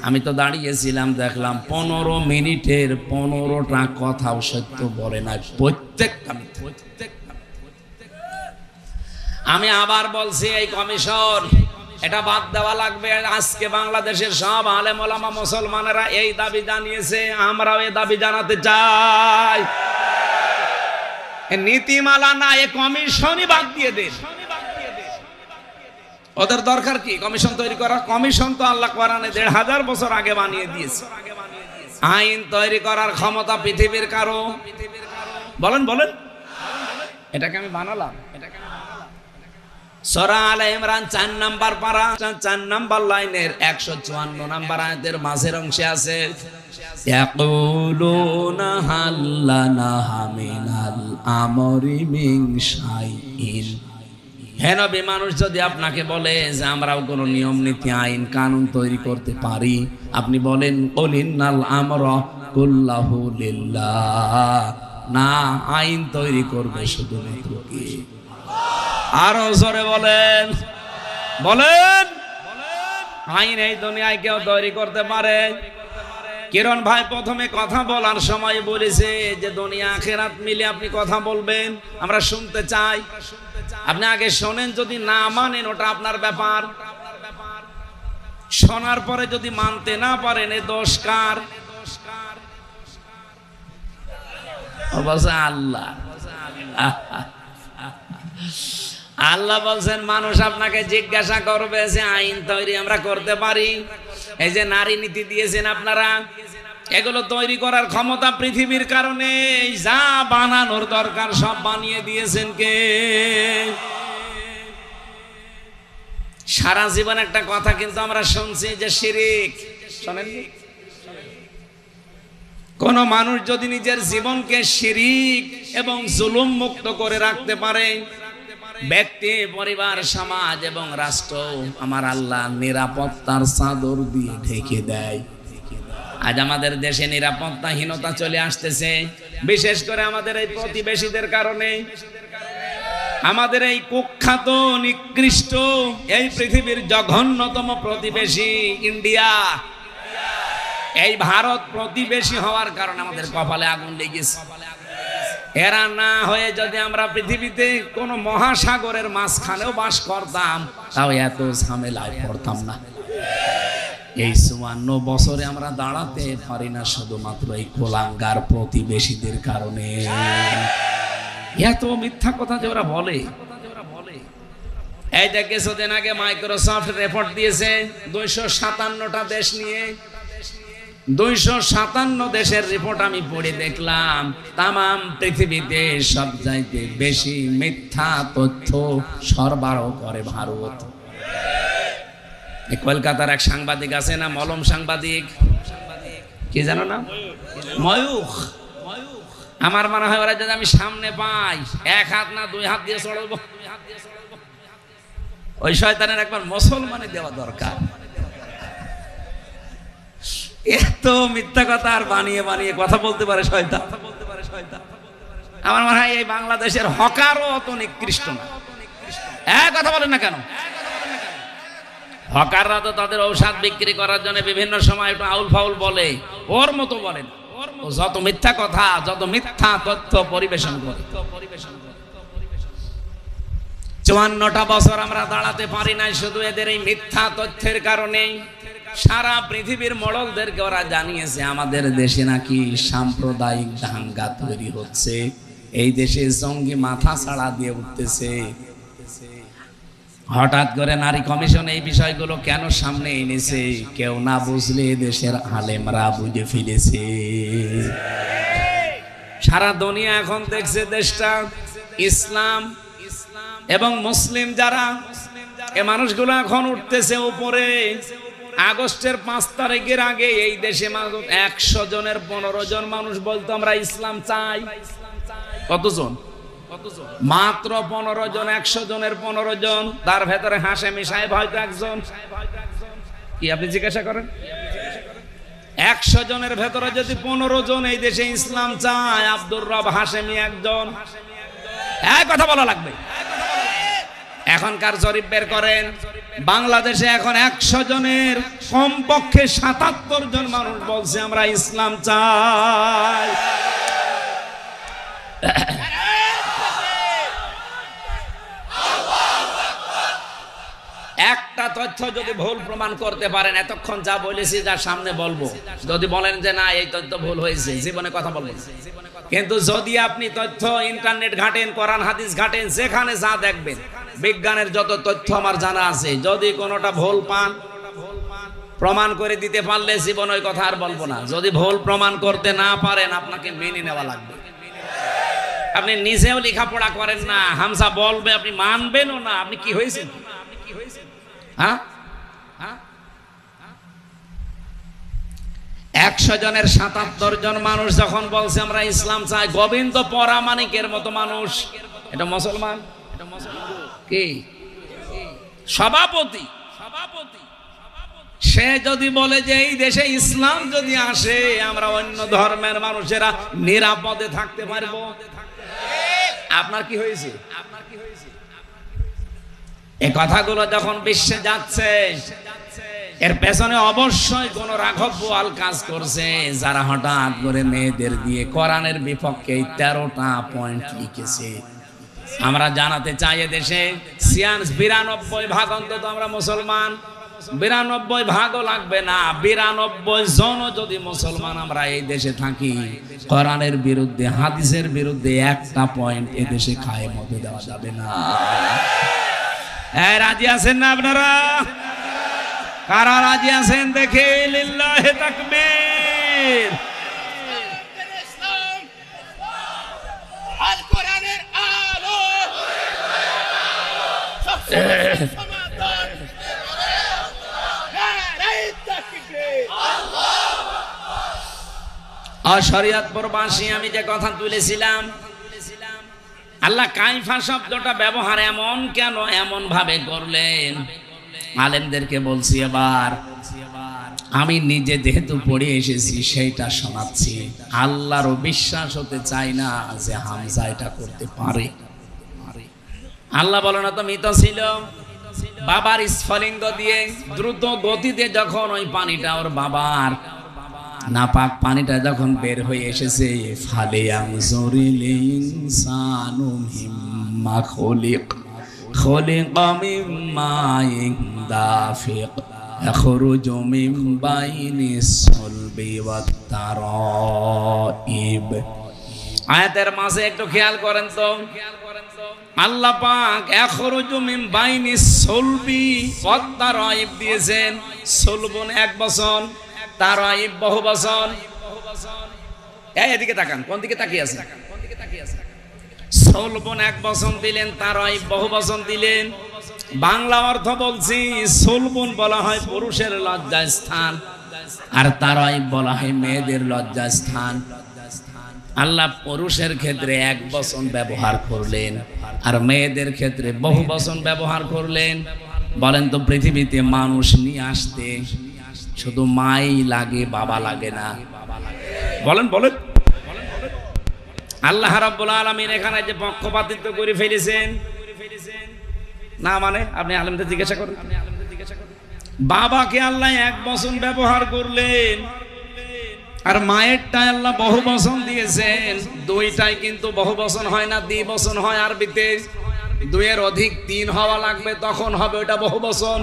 আমি তো দাঁড়িয়েছিলাম, দেখলাম 15 মিনিটের 15টা কথাও সত্য বলে না, প্রত্যেকটা। আমি আবার বলছি এই কমিশন এটা বাদ দেওয়া লাগবে। আজকে বাংলাদেশের সব আলেম ওলামা মুসলমানেরা এই দাবি জানিয়েছে, আমরাও এই দাবি জানাতে চাই। নীতিমালা না, এই কমিশনই বাদ দিয়ে দেন। ওদের দরকার কি কমিশন তৈরি করা? কমিশন তো আল্লাহ কোরআনে 1500 বছর আগে বানিয়ে দিয়েছে। আইন তৈরি করার ক্ষমতা পৃথিবীর কারো? বলেন বলেন, এটাকে আমি বানালাম? সূরা আলে ইমরান 4 নাম্বার পারা 4 নাম্বার লাইনের 154 নাম্বার আয়াতের মাঝের অংশে আছে, ইয়াকুলুনা হাল্লানা মিনাল আমরি মিন শাইইন। হে নবী, মানুষ যদি আপনাকে বলে যে আমরাও কোনো নিয়ম নীতি আইন কানুন তৈরি করতে পারি, আপনি বলেন কুলিন্নাল আমরা কুল্লাহু লিল্লাহ। না, আইন তৈরি করবে শুধুমাত্র কি? আরো জোরে বলেন, বলেন। আইন এই দুনিয়ায় কেউ তৈরি করতে পারে? কিরণ ভাই প্রথমে কথা বলার সময় বলেছে যে দুনিয়া আখিরাত মিলে আপনি কথা বলবেন, আমরা শুনতে চাই। আপনি আগে শোনেন, যদি না মানেন ওটা আপনার ব্যাপার। শোনার পরে যদি মানতে না পারেন এ দোষ কার? আল্লাহ। আল্লাহ বলছেন মানুষ আপনাকে জিজ্ঞাসা করবে যে আইন তৈরি আমরা করতে পারি। এই যে নারী নীতি দিয়েছেন আপনারা, এগুলো তৈরি করার ক্ষমতা পৃথিবীর কারণে, যা বানানোর দরকার সব বানিয়ে দিয়েছেন কে? সারা জীবন একটা কথা কিন্তু আমরা শুনছি যে শিরিক। শোনেননি? কোন মানুষ যদি নিজের জীবনকে শিরিক এবং জুলুম মুক্ত করে রাখতে পারে, ব্যক্তি, পরিবার, সমাজ এবং রাষ্ট্র আমার আল্লাহ নিরাপত্তার চাদর দিয়ে ঢেকে দেয়। আজ আমাদের দেশে নিরাপত্তাহীনতা চলে আসতেছে, বিশেষ করে আমাদের এই প্রতিবেশীদের কারণে। আমাদের এই কুখ্যাত নিকৃষ্ট এই পৃথিবীর জঘন্যতম প্রতিবেশী ইন্ডিয়া, এই ভারত প্রতিবেশী হওয়ার কারণে আমাদের কপালে আগুন লেগেছে। এরা না হয়ে যদি আমরা পৃথিবীতে কোন মহাসাগরের মাঝখানেও বাস করতাম, তাও এত ঝামেলায় পড়তাম না। এই 54 বছরে আমরা দাঁড়াতে পারি না শুধুমাত্র এই কোলাঙ্গার প্রতিবেশীদের কারণে। এত মিথ্যা কথা যে ওরা বলে। এই যে কিছুদিন আগে মাইক্রোসফট রিপোর্ট দিয়েছে 257টা দেশ নিয়ে। 257 দেশের রিপোর্ট আমি পড়ে দেখলাম, তামাম পৃথিবীতে সবচাইতে বেশি মিথ্যা তথ্য সরবরাহ করে ভারত। কলকাতার এক সাংবাদিক আছে না, মলম সাংবাদিক, কি জানো না, ময়ূখ। আমার মনে হয় ওরা যদি আমি সামনে পাই, 1 হাত না 2 হাত দিয়ে চড়বো। ওই শয়তানের একবার মুসলমানে দেওয়া দরকার। এত মিথ্যা কথা আর বানিয়ে বানিয়ে কথা বলতে পারে শয়তান। আমার মনে হয় এই বাংলাদেশের হকারও অত নিকৃষ্ট না। কথা বলেন না কেন? হকাররা তো তাদের ঔষধ বিক্রি করার জন্য বিভিন্ন সময় একটু আউল ফাউল বলে, ওর মতো বলেন। ও যত মিথ্যা কথা, যত মিথ্যা তথ্য পরিবেশন করে। 54টা বছর আমরা দাঁড়াতে পারি নাই শুধু এদের এই মিথ্যা তথ্যের কারণে। সারা পৃথিবীর মোড়লদেরকে ওরা জানিয়েছে আমাদের দেশে নাকি সাম্প্রদায়িক দাঙ্গা তৈরি হচ্ছে, এই দেশে জঙ্গি মাথা ছাড়া দিয়ে উঠতেছে। হঠাৎ করে নারী কমিশন এই বিষয়গুলো কেন সামনে এনেছে? কেউ না বুঝলে দেশের আলেমরা বুঝে ফেলেছে। সারা দুনিয়া এখন দেখছে দেশটা ইসলাম এবং মুসলিম যারা, এ মানুষগুলো এখন উঠতেছে উপরে। আগস্টের 5 তারিখের আগে এই দেশে 100 জনের 15 জন মানুষ বলতো আমরা ইসলাম চাই। কতজন? মাত্র 15 জন। 100 জনের 15 জন। তার ভেতরে হাশেমি সাহেব হয়তো একজন। কি আপনি জিজ্ঞাসা করেন? 100 জনের ভেতরে যদি 15 জন এই দেশে ইসলাম চায়, আব্দুর রব হাশেমি একজন। এক কথা বলা লাগবে। এখনকার জরিপ বের করেন, বাংলাদেশে এখন 100 জনের কমপক্ষে 77 জন মানুষ বলছে আমরা ইসলাম চাই। একটা তথ্য যদি ভুল প্রমাণ করতে পারেন, এতক্ষণ যা বলেছি, যা সামনে বলবো, যদি বলেন যে না এই তথ্য ভুল হয়েছে, জীবনে কথা বলবেন। কিন্তু যদি আপনি তথ্য ইন্টারনেট ঘাটেন, কোরআন হাদিস ঘাটেন, যেখানে যা দেখবেন, বিজ্ঞানের যত তথ্য আমার জানা আছে, যদি কোনোটা ভুল পান, প্রমাণ করে দিতে পারলে জীবন ওই কথা আর বলবো না। যদি ভুল প্রমাণ করতে না পারেন, আপনাকে মেনে নেওয়া লাগবে। আপনি নিজেও লেখাপড়া করেন না, হামসা বলবে, আপনি মানবেনও না। আপনি কি হয়েছেন? হ্যাঁ, 100 জনের 77 জন মানুষ যখন বলছে আমরা ইসলাম চাই, গোবিন্দ পরামানিকের মতো মানুষ, এটা মুসলমান, কি সভাপতি, সে যদি বলে যে এই দেশে ইসলাম যদি আসে, আমরা অন্য ধর্মের মানুষেরা নিরাপদে থাকতে পারবো, আপনার কি হয়েছে? এই কথাগুলো যখন বিশ্বে যাচ্ছে, এর পেছনে অবশ্যই কোন রাঘব বোয়াল কাজ করছে, যারা হঠাৎ করে মেয়েদের দিয়ে কোরআনের বিপক্ষে এই 13টা পয়েন্ট লিখেছে। আমরা জানাতে চাই, দেশে 92% অন্তত আমরা মুসলমান। 92% লাগবে না, 92 জন যদি মুসলমান আমরা এই দেশে থাকি, কোরআনের বিরুদ্ধে, হাদিসের বিরুদ্ধে একটা পয়েন্ট এ দেশে কায়েম হতে দেওয়া যাবে না। রাজি আছেন না আপনারা? কারা রাজি আছেন দেখে লিল্লাহি তাকবীর। আল কোরআনের আলো সমাধান, নারায়ে তাকবীর, আল্লাহু আকবার। শরীয়তপুরবাসী, আমি যে কথা তুলেছিলাম, আল্লাহ কাইফা শব্দটা ব্যবহার এমন কেন, এমন ভাবে করলেন? আলেমদেরকে বলছি এবার, আমি নিজে যেহেতু পড়ে এসেছি সেইটা শোনাচ্ছি। আল্লাহরও বিশ্বাস হতে চাই না যে হামজা এটা করতে পারে। আল্লাহ বলো না তো মৃত ছিল, বাবার স্ফলিঙ্গ দিয়ে দ্রুত গতিতে যখন ওই পানিটা ওর বাবার নাপাক পানিটা যখন বের হয়ে এসেছে, ফালিয়ানজুরিল ইনসানু মিম্মা খুলিক খুলিকা মিন মাইন দাফিক ইয়াখরুজু মিন বাইনিস সুলবি ওয়াত তারাইব। আয়াতের মাঝে একটু খেয়াল করেন তো, আল্লাহ পাক ইয়াখরুজু মিন বাইনিস সুলবি ওয়াত তারাইব দিয়েছেন। সুলবুন এক বচন, তারাইব বহু বচন। এদিকে তাকান, কোন দিকে তাকিয়ে আছেন? সুলবুন এক বচন দিলেন, তারাইব বহু বচন দিলেন। বাংলা অর্থ বলছি, সুলবুন বলা হয় পুরুষের লজ্জাস্থান, আর তারাইব বলা হয় মেয়েদের লজ্জাস্থান। আল্লাহ পুরুষের ক্ষেত্রে এক বচন ব্যবহার করলেন, আর মেয়েদের ক্ষেত্রে বহু বচন ব্যবহার করলেন। বলেন তো, পৃথিবীতে মানুষ নিয়ে আসতে শুধু মাই লাগে, বাবা লাগে না? বলেন বলেন। আল্লাহ রাব্বুল আলামিন এখানে যে পক্ষপাতিত্ব করে ফেলেছেন না, মানে আপনি আলেমদের জিজ্ঞাসা করেন, বাবাকে আল্লাহ এক বচন ব্যবহার করলেন, আর মায়েরটা আল্লাহ বহু বচন দিয়েছেন। দুইটাই কিন্তু বহু বচন হয় না, দ্বিবচন হয়। আরবিতে দুইয়ের অধিক তিন হওয়া লাগবে, তখন হবে ওটা বহু বচন।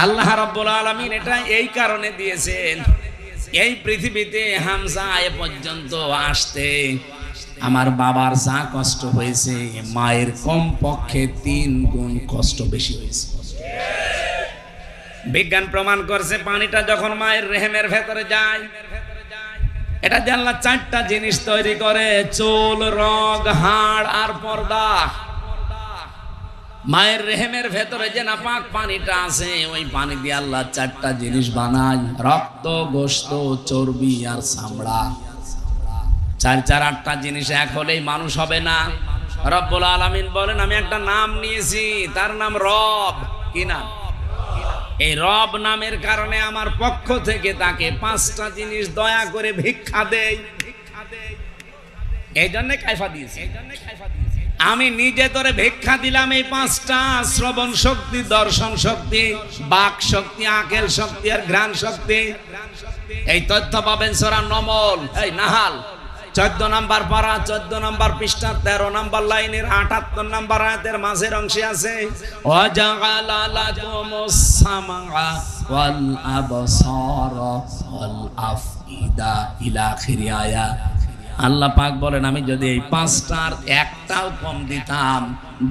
আল্লাহ রাব্বুল আলামিন এটা এই কারণে দিয়েছেন, এই পৃথিবীতে হামজা এ পর্যন্ত আসতে আমার বাবার যা কষ্ট হয়েছে, মায়ের কম পক্ষে 3 গুণ কষ্ট বেশি হয়েছে। বিজ্ঞান প্রমাণ করছে, পানিটা যখন মায়ের রেহেমের ভেতরে যায়, এটা যে আল্লাহ 4টা জিনিস তৈরি করে, চুল, রগ, হাড় আর পর্দা। মায়ের রেহেমের ভেতরে যে নাপাক পানিটা আছে, ওই পানি দিয়ে আল্লাহ 4টা জিনিস বানায়, রক্ত, গোশত, চর্বি আর চামড়া। 4 8টা জিনিস এক হলেই মানুষ হবে না। রব্বুল আলামিন বলেন, আমি একটা নাম নিয়েছি, তার নাম রব। কি নাম? এই রব নামের কারণে আমার পক্ষ থেকে তাকে 5টা জিনিস দয়া করে ভিক্ষা দেই। এই জন্য কায়ফা দিয়েছি, আমি নিজে তোরে ভিক্ষা দিলাম এই 5টা: শ্রবণ শক্তি, দর্শন শক্তি, বাক শক্তি, আকেল শক্তি আর ঘ্রাণ শক্তি। এই তথ্য পাবেন সূরা নমল, এই নাহাল 14 নম্বর পারা, 14 নম্বর পৃষ্ঠা, 13 নম্বর লাইনের 78 নম্বর আয়াতের মাঝের অংশে আছে, ওয়াজাআলা লাকুমুস সামআ ওয়াল আবসারা ওয়াল আফইদা ইলা আখিরি আয়াত। আল্লাহ পাক বলেন, আমি যদি এই 5টার একটাও কম দিতাম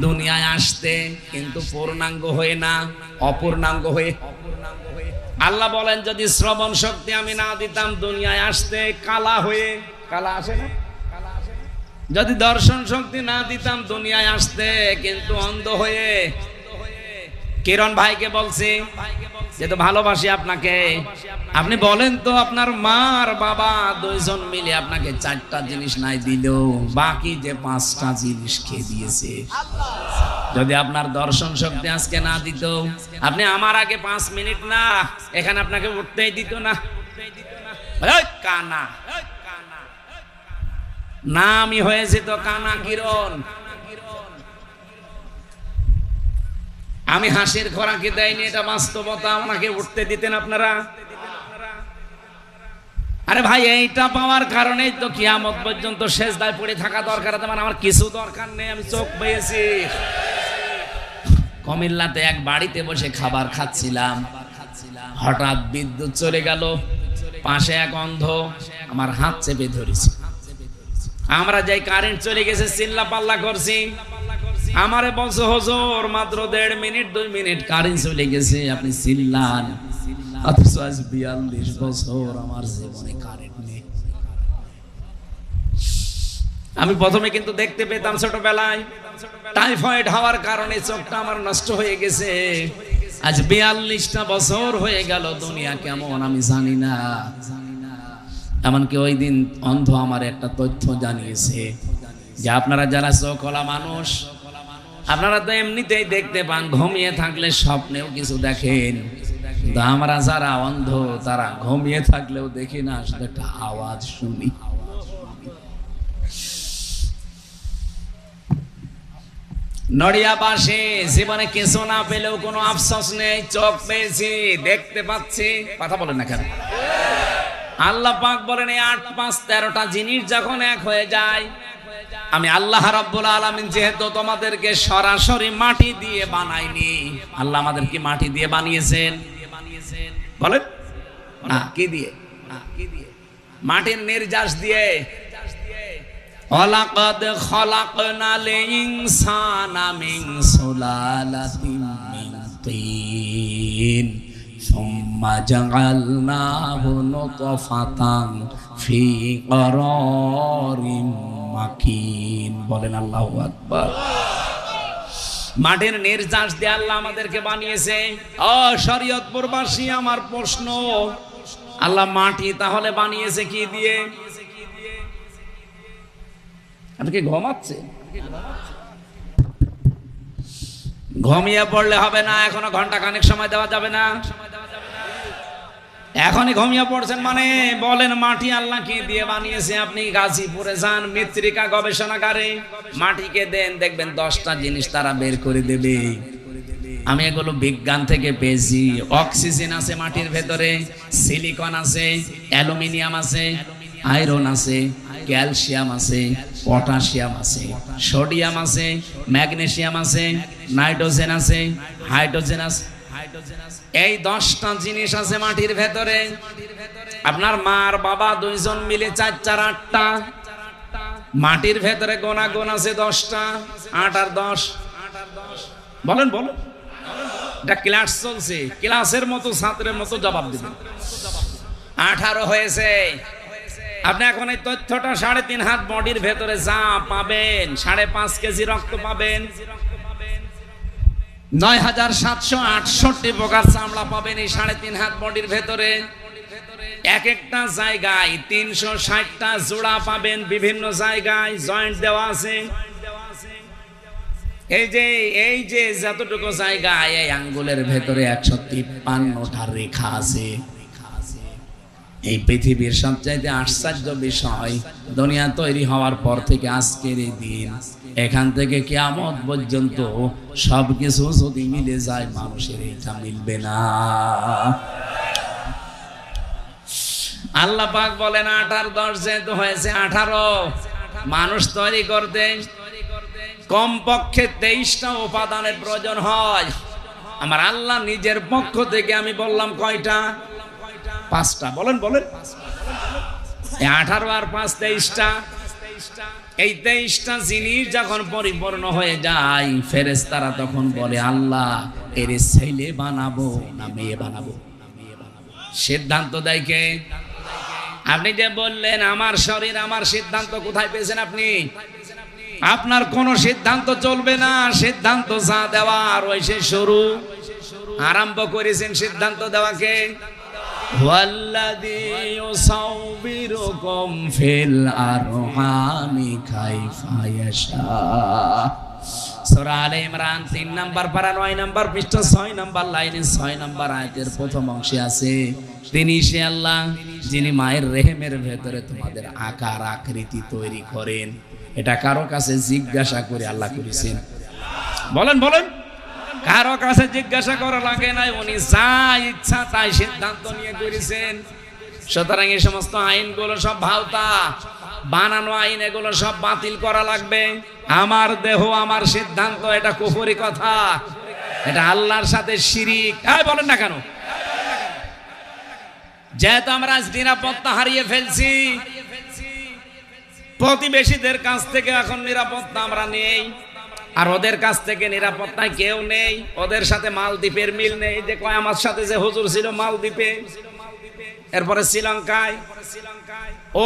দুনিয়ায় আসতে, কিন্তু পূর্ণাঙ্গ হয়ে না, অপূর্ণাঙ্গ হয়ে। আল্লাহ বলেন, যদি শ্রবণ শক্তি আমি না দিতাম দুনিয়ায় আসতে কালা হয়ে, কালা আসে না? যদি দর্শন শক্তি না দিতাম দুনিয়ায় আসতে কিন্তু অন্ধ হয়ে। কিরণ ভাইকে বলছি, যেহেতু ভালোবাসি আপনাকে, আপনি বলেন তো, আপনার মা আর বাবা 2 জন মিলে আপনাকে 4টা জিনিস নাই দিল, বাকি যে 5টা জিনিস খেয়ে দিয়েছে। যদি আপনার দর্শন শক্তি আজকে না দিত, আপনি আমার আগে 5 মিনিট না এখানে আপনাকে উঠতেই দিত না। কানা নামই হয়েছে তো কানা কিরণ। আমি হাসির খোরাকি দেয়নি, এটা বাস্তবতা। আমাকে উঠতে দিতেন আপনারা? আরে ভাই, এইটা পাওয়ার কারণেই তো কিয়ামত পর্যন্ত সেজদায় পড়ে থাকা দরকার। আমার কিছু দরকার নেই, আমি চোখ পেয়েছি। কুমিল্লাতে এক বাড়িতে বসে খাবার খাচ্ছিলাম, হঠাৎ বিদ্যুৎ চলে গেল। পাশে এক অন্ধ আমার হাত চেপে ধরেছে। আমরা যাই কারেন্ট চলে গেছে, চিল্লা পাল্লা করছি। আমারে বলছে, হুজুর মাত্র 1.5 মিনিট 2 মিনিট কারেন্ট চলে গেছে, আপনি চিল্লান। অথচ আজ 42 বছর আমার জীবনে কারেন্ট নেই। আমি প্রথমে কিন্তু দেখতে পেতাম ছোটবেলায়, টাইফয়েড হওয়ার কারণে চোখটা আমার নষ্ট হয়ে গেছে। আজ 42টা বছর হয়ে গেল, দুনিয়া কেমন আমি জানি না। এমনকি ওই দিন অন্ধ আমার একটা তথ্য জানিয়েছে যে আপনারা যারা চোখওয়ালা মানুষ, আপনারা তো এমনিতেই দেখতে পান, ঘুমিয়ে থাকলে স্বপ্নেও কিছু দেখেন। কিন্তু আমরা যারা অন্ধ তারা ঘুমিয়ে থাকলেও দেখি না, শুধু একটা আওয়াজ শুনি। নড়িয়া পাশে জীবনে কিছু না পেলেও কোনো আফসোস নেই, চোখ পেয়েছি, দেখতে পাচ্ছি। কথা বলেন না কেন? আল্লাহ পাক বলেন এই ৮, ৫, ১৩টা জিনিস যখন এক হয়ে যায়, আমি আল্লাহ রাব্বুল আলামিন যেহেতু তোমাদেরকে সরাসরি মাটি দিয়ে বানাইনি, আল্লাহ আমাদেরকে মাটি দিয়ে বানিয়েছেন। বলেন না, কি দিয়ে? মাটির নির্যাস দিয়ে। ওয়ালাকাদ খালাকনাল ইনসানা মিন সুলালাতিন মিন তিন সুম্মা জাআলনাহু নুতফাতান ফি করারিন মাকিন। বলেন আল্লাহু আকবার। মাটির নির্যাস দিয়ে আল্লাহ আমাদেরকে বানিয়েছে। ও শরীয়তপুরবাসী, আমার প্রশ্ন, আল্লাহ মাটি তাহলে বানিয়েছে কি দিয়ে? আপনি কি ঘুমাচ্ছেন? ঘুমিয়ে পড়লে হবে না, এখনো ঘন্টা খানেক সময় দেওয়া যাবে না। এখনই ঘুমিয়ে পড়ছেন মানে বলেন মাটি আল্লাহ কি দিয়ে বানিয়েছে? আপনি গাজীপুরে যান, মৃত্তিকা গবেষণাগারে, মাটিকে দেন, দেখবেন 10টা জিনিস তারা বের করে দেবে। আমি এগুলো বিজ্ঞান থেকে পেয়েছি। অক্সিজেন আছে মাটির ভেতরে, সিলিকন আছে, অ্যালুমিনিয়াম আছে, আয়রন আছে, ক্যালসিয়াম আছে, পটাশিয়াম আছে, সোডিয়াম আছে, ম্যাগনেসিয়াম আছে, নাইট্রোজেন আছে, হাইড্রোজেন আছে। এই 10টা জিনিস আছে মাটির ভেতরে। আপনার মার বাবা দুইজন মিলে 4, 4, 8টা। মাটির ভেতরে গোনা গোনা আছে 10টা। 8 আর 10, বলেন বলেন। এটা ক্লাস চলছে, ক্লাসের মতো ছাত্রের মতো জবাব দিবেন। 18 হয়েছে। আপনি এখন এই তথ্যটা 3.5 হাত বডির ভেতরে যা পাবেন, 5.5 কেজি রক্ত পাবেন, 9,768 প্রকার চামড়া পাবেন এই 3.5 হাত বডির ভেতরে। এক একটা জায়গায় 360টা জোড়া পাবেন, বিভিন্ন জায়গায় জয়েন্ট দেওয়া আছে। এই যে যতটুকু জায়গায় এই আঙ্গুলের ভেতরে 153টা রেখা আছে। এই পৃথিবীর সবচাইতে আশ্চর্য বিষয়, দুনিয়া তৈরি হওয়ার পর থেকে আজকের এই দিন, এখান থেকে কিয়ামত পর্যন্ত সবকিছু যদি মিলে যায়, মানুষের এইটা মিলবে না। আল্লাহ পাক বলেন 8 আর 10 যেহেতু হয়েছে 18, মানুষ তৈরি করতে কমপক্ষে 23টা উপাদানের প্রয়োজন হয়। আমার আল্লাহ নিজের পক্ষ থেকে আমি বললাম কয়টা? 5টা। বলেন বলেন। 18 আর 5 23টা। এই 23টা জিনিস যখন পরিপূর্ণ হয়ে যায়, ফেরেশতারা তখন বলে আল্লাহ এর ছেলে বানাবো না মেয়ে বানাবো? সিদ্ধান্ত দেয় কে? আপনি যে বললেন আমার শরীর আমার সিদ্ধান্ত, কোথায় পেয়েছেন আপনি? আপনার কোন সিদ্ধান্ত চলবে না, সিদ্ধান্ত যা দেওয়ার ওই সে শুরু আরম্ভ করেছেন সিদ্ধান্ত দেওয়াকে। ওয়াল্লাযী ইউসাউবিরুকুম ফিল আরহামি কাইফা ইয়াশা। সূরা আলে ইমরান 3 নম্বর পারা 9 নম্বর পৃষ্ঠা 6 নম্বর লাইনে 6 নম্বর আয়াতের প্রথম অংশে আছে, তিনি সে আল্লাহ যিনি মায়ের রেহেমের ভেতরে তোমাদের আকার আকৃতি তৈরি করেন। এটা কারো কাছে জিজ্ঞাসা করে আল্লাহ করেছেন? বলেন বলেন। কারো কাছে জিজ্ঞাসা করা লাগে নাই, উনি যা ইচ্ছা তাই সিদ্ধান্ত নিয়ে করেছেন। সুতরাং এই সমস্ত আইনগুলো সব ভাওতা, বানানো আইন, এগুলো সব বাতিল করা লাগবে। আমার দেহ আমার সিদ্ধান্ত, এটা কুফরি কথা, এটা আল্লাহর সাথে শিরিক। বলেন না কেন? যেহেতু আমরা আজ নিরাপত্তা হারিয়ে ফেলছি, প্রতিবেশীদের কাছ থেকে এখন নিরাপত্তা আমরা নেই, আর ওদের কাছ থেকে নিরাপত্তায় কেউ নেই। ওদের সাথে মালদ্বীপের মিল নেই। যে কয় আমার সাথে যে হুজুর ছিল মালদ্বীপে, এরপরে শ্রীলঙ্কায়,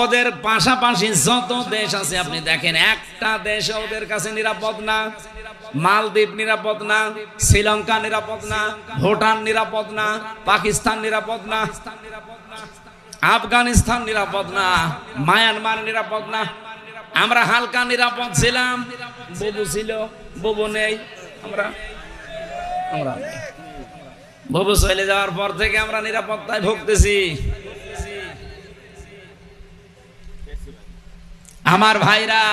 ওদের পাশাপাশি যত দেশ আছে আপনি দেখেন, একটা দেশ ওদের কাছে নিরাপদ না। মালদ্বীপ নিরাপদ না, শ্রীলঙ্কা নিরাপদ না, ভুটান নিরাপদ না, পাকিস্তান নিরাপদ না, আফগানিস্তান নিরাপদ না, মায়ানমার নিরাপদ না। আমরা হালকা নিরাপদ ছিলাম, বুবু ছিল, বুবু নেই, আমরা বাবু চলে যাওয়ার পর থেকে আমরা নিরাপত্তায় ভুগতেছি। আমার ভাইরা,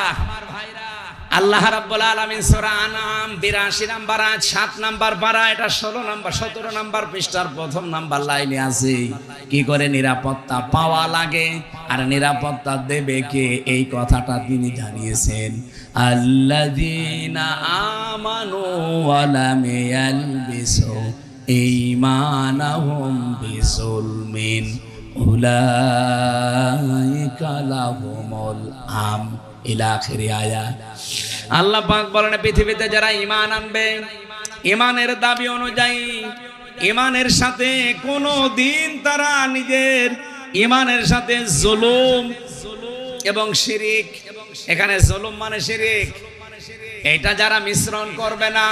আল্লাহ রাব্বুল আলামিন সূরা আনআম 82 নাম্বার আয়াত 7 নাম্বার পারা, এটা 17 নাম্বার পৃষ্ঠার প্রথম নাম্বার লাইনে আছে। কি করে নিরাপত্তা পাওয়া লাগে আর নিরাপত্তা দেবে কে, এই কথাটা তিনি জানিয়েছেন। আল্লাযীনা আমানু ওয়া লাম ইয়ালবিসু ঈমানাহুম বিযুলমিন উলাইকা লাহুমুল আমন ইলা আখিরি আয়াত। আল্লাহ পাক বলেন, পৃথিবীতে যারা ঈমান আনবে, ঈমানের দাবি অনুযায়ী ঈমানের সাথে কোনো দিন তারা নিজের ঈমানের সাথে জুলুম এবং শিরিক, এখানে জুলুম মানে শিরিক, এটা যারা মিশ্রণ করবে না,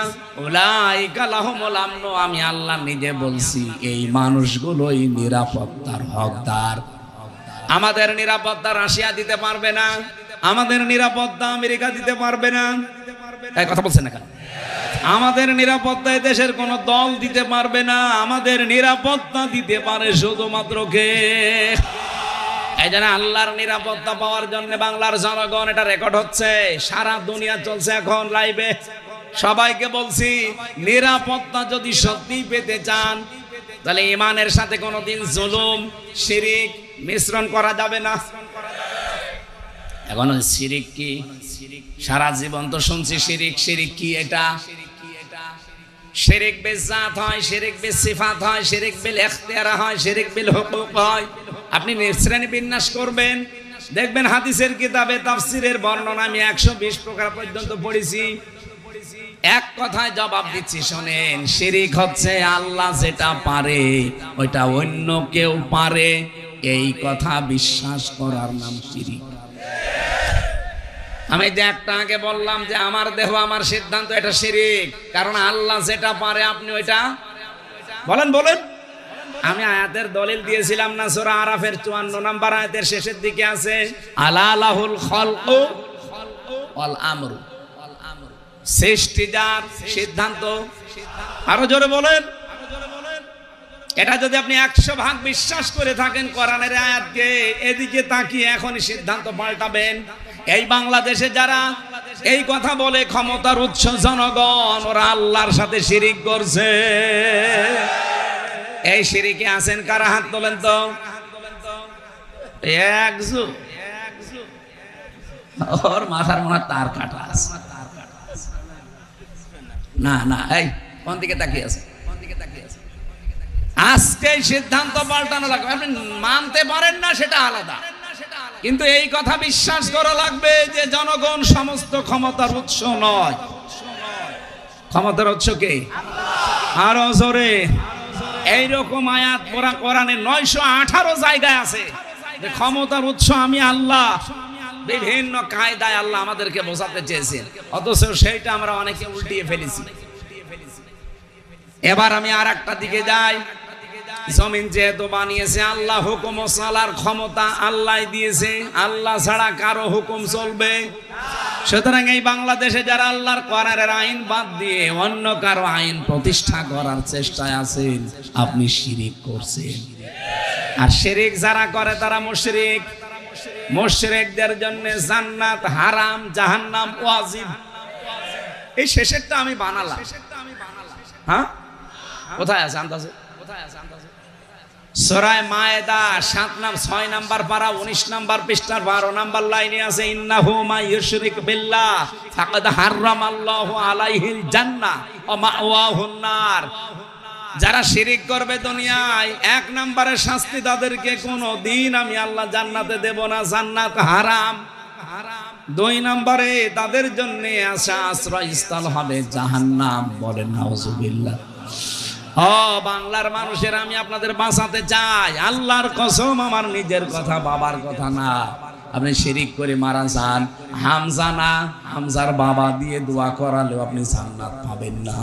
উলাইকা লাহুমুল আমন, আমি আল্লাহ নিজে বলছি এই মানুষগুলোই নিরাপত্তার হকদার। আমাদের নিরাপত্তা রাশিয়া দিতে পারবে না, আমাদের নিরাপত্তা আমেরিকা দিতে পারবে না। এই কথা বলছেন না কেন? আমাদের নিরাপত্তা দেশের কোন দল দিতে পারবে না, আমাদের নিরাপত্তা দিতে পারে শুধুমাত্র কে? এই জন্য আল্লাহর নিরাপত্তা পাওয়ার জন্য বাংলার জনগণ, এটা রেকর্ড হচ্ছে, সারা দুনিয়া চলছে এখন লাইভে, সবাইকে বলছি নিরাপত্তা যদি সত্যি পেতে চান তাহলে ঈমানের সাথে কোনোদিন জুলুম শিরিক মিশ্রণ করা যাবে না। এখন শিরিক কি? সারা জীবন তো শুনছি শিরিক। শিরিক কি? এটা শিরিক বিল জাত হয়, শিরিক বিল সিফাত হয়, শিরিক বিল ইখতিয়ার হয়, শিরিক বিল হুকুক হয়। আপনি শ্রেণী বিন্যাস করবেন, দেখবেন হাদিসের কিতাবে তাফসীরের বর্ণনা আমি 120 প্রকার পর্যন্ত পড়েছি। এক কথায় জবাব দিচ্ছি, শোনেন। শিরিক হচ্ছে আল্লাহ যেটা পারে ওইটা অন্য কেউ পারে, এই কথা বিশ্বাস করার নাম শিরিক। আমি যে একটা আগে বললাম যে আমার দেহ আমার সিদ্ধান্ত, এটা শিরিক, কারণ আল্লাহ যেটা পারে আপনি ওইটা বলেন। আমি আয়াতের দলিল দিয়েছিলাম না, সূরা আরাফের 54 নাম্বার আয়াতের শেষের দিকে আছে, আলা লাহুল খালকু ওয়াল আমরু, সৃষ্টি যার, সিদ্ধান্ত। আরো জোরে বলেন। এটা যদি আপনি 100 ভাগ বিশ্বাস করে থাকেন কোরআনের আয়াতকে, এদিকে তাকিয়ে এখনই সিদ্ধান্ত পাল্টাবেন। এই বাংলাদেশে যারা এই কথা বলে ক্ষমতার উৎস যুবগণ, ওরা আল্লাহর সাথে শিরিক করছে। এই শিরিকে আছেন কারা? হাত তোলেন তো। ওর মাথার মনে তার কাটা আছে। না, এই কোন দিকে তাকিয়ে আছে? আজকে সিদ্ধান্ত পাল্টানো লাগবে। আপনি মানতে পারেন না সেটা আলাদা, কিন্তু এই কথা বিশ্বাস করা লাগবে যে জনগণ সমস্ত ক্ষমতার উৎস নয়। ক্ষমতার উৎস কে? আরো জোরে। এইরকম আয়াত কোরআনে 918 জায়গায় আছে যে ক্ষমতার উৎস আমি আল্লাহ। বিভিন্ন কায়দায় আল্লাহ আমাদেরকে বোঝাতে চেয়েছেন, অথচ সেইটা আমরা অনেকে উল্টিয়ে ফেলেছি। এবার আমি আর একটা দিকে যাই। জমিন যেহেতু বানিয়েছে আল্লাহ, হুকুম ও চলার ক্ষমতা আল্লাহ দিয়েছে, আল্লাহ ছাড়া কারো হুকুম চলবে? সুতরাং এই বাংলাদেশে যারা আল্লাহর কোরআনের আইন বাদ দিয়ে অন্য কারো আইন প্রতিষ্ঠা করার চেষ্টায় আছেন, আপনি শিরিক করছেন। আর শিরিক যারা করে তারা মুশরিক। মুশরিকদের জন্য জান্নাত হারাম, জাহান্নাম ওয়াজিব। এই শেষেরটা আমি বানালাম। হ্যাঁ, কোথায় আছে আন্দাজে? সূরা মায়েদা 6 নাম্বার পারা 19 নাম্বার পৃষ্ঠার 12 নাম্বার লাইনে আছে, ইন্নাহু মা ইউশরিক বিল্লাহ ফাকাদ হারামাল্লাহু আলাইহিল জান্নাহ ওয়া মাওয়াহুন নার। যারা শিরিক করবে দুনিয়ায়, 1 নম্বরের শাস্তি তাদেরকে কোনো দিন আমি আল্লাহ জান্নাতে দেব না, জান্নাত হারাম। 2 নম্বরে তাদের জন্য আশ্রয়স্থল হবে জাহান্নাম। বলেন নাউজুবিল্লাহ। বাংলার মানুষের আমি আপনাদের বাঁচাতে চাই, আল্লাহর কসম, আমার নিজের কথা, বাবার কথা না। আপনি শিরিক করে মারা যান, হামজা না, হামজার বাবা দিয়ে দোয়া করালেও আপনি জান্নাত পাবেন না।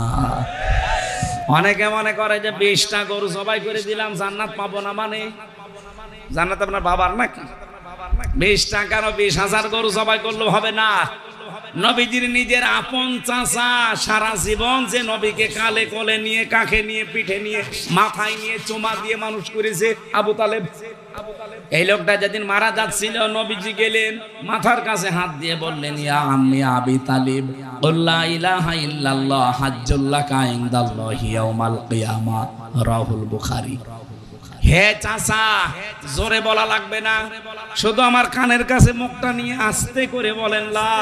অনেকে মনে করে যে 20টা গরু জবাই করে দিলাম জান্নাত পাবো না, মানে জান্নাত আপনার বাবার নাকি? 20 টাকার 20,000 গরু জবাই করলেও হবে না। নবীজির নিজের আপন চাচা সারা জীবন যে নবীকে কালে কোলে নিয়ে কাঁখে নিয়ে পিঠে নিয়ে মাথায় নিয়ে চুমা দিয়ে মানুষ করেছে আবু তালেব। এই লোকটা যেদিন মারা যাচ্ছিল নবীজি গেলেন মাথার কাছে হাত দিয়ে বললেন, ইয়া আম্মি আবি তালিব লা ইলাহা ইল্লাল্লাহ হাজ্জুল্লাকা ইনদাল্লাহি ইয়াউমাল কিয়ামা, রাহুল বুখারী। হে চাচা, জোরে বলা লাগবে না, শুধু আমার কানের কাছে মুখটা নিয়ে আস্তে করে বলেন লা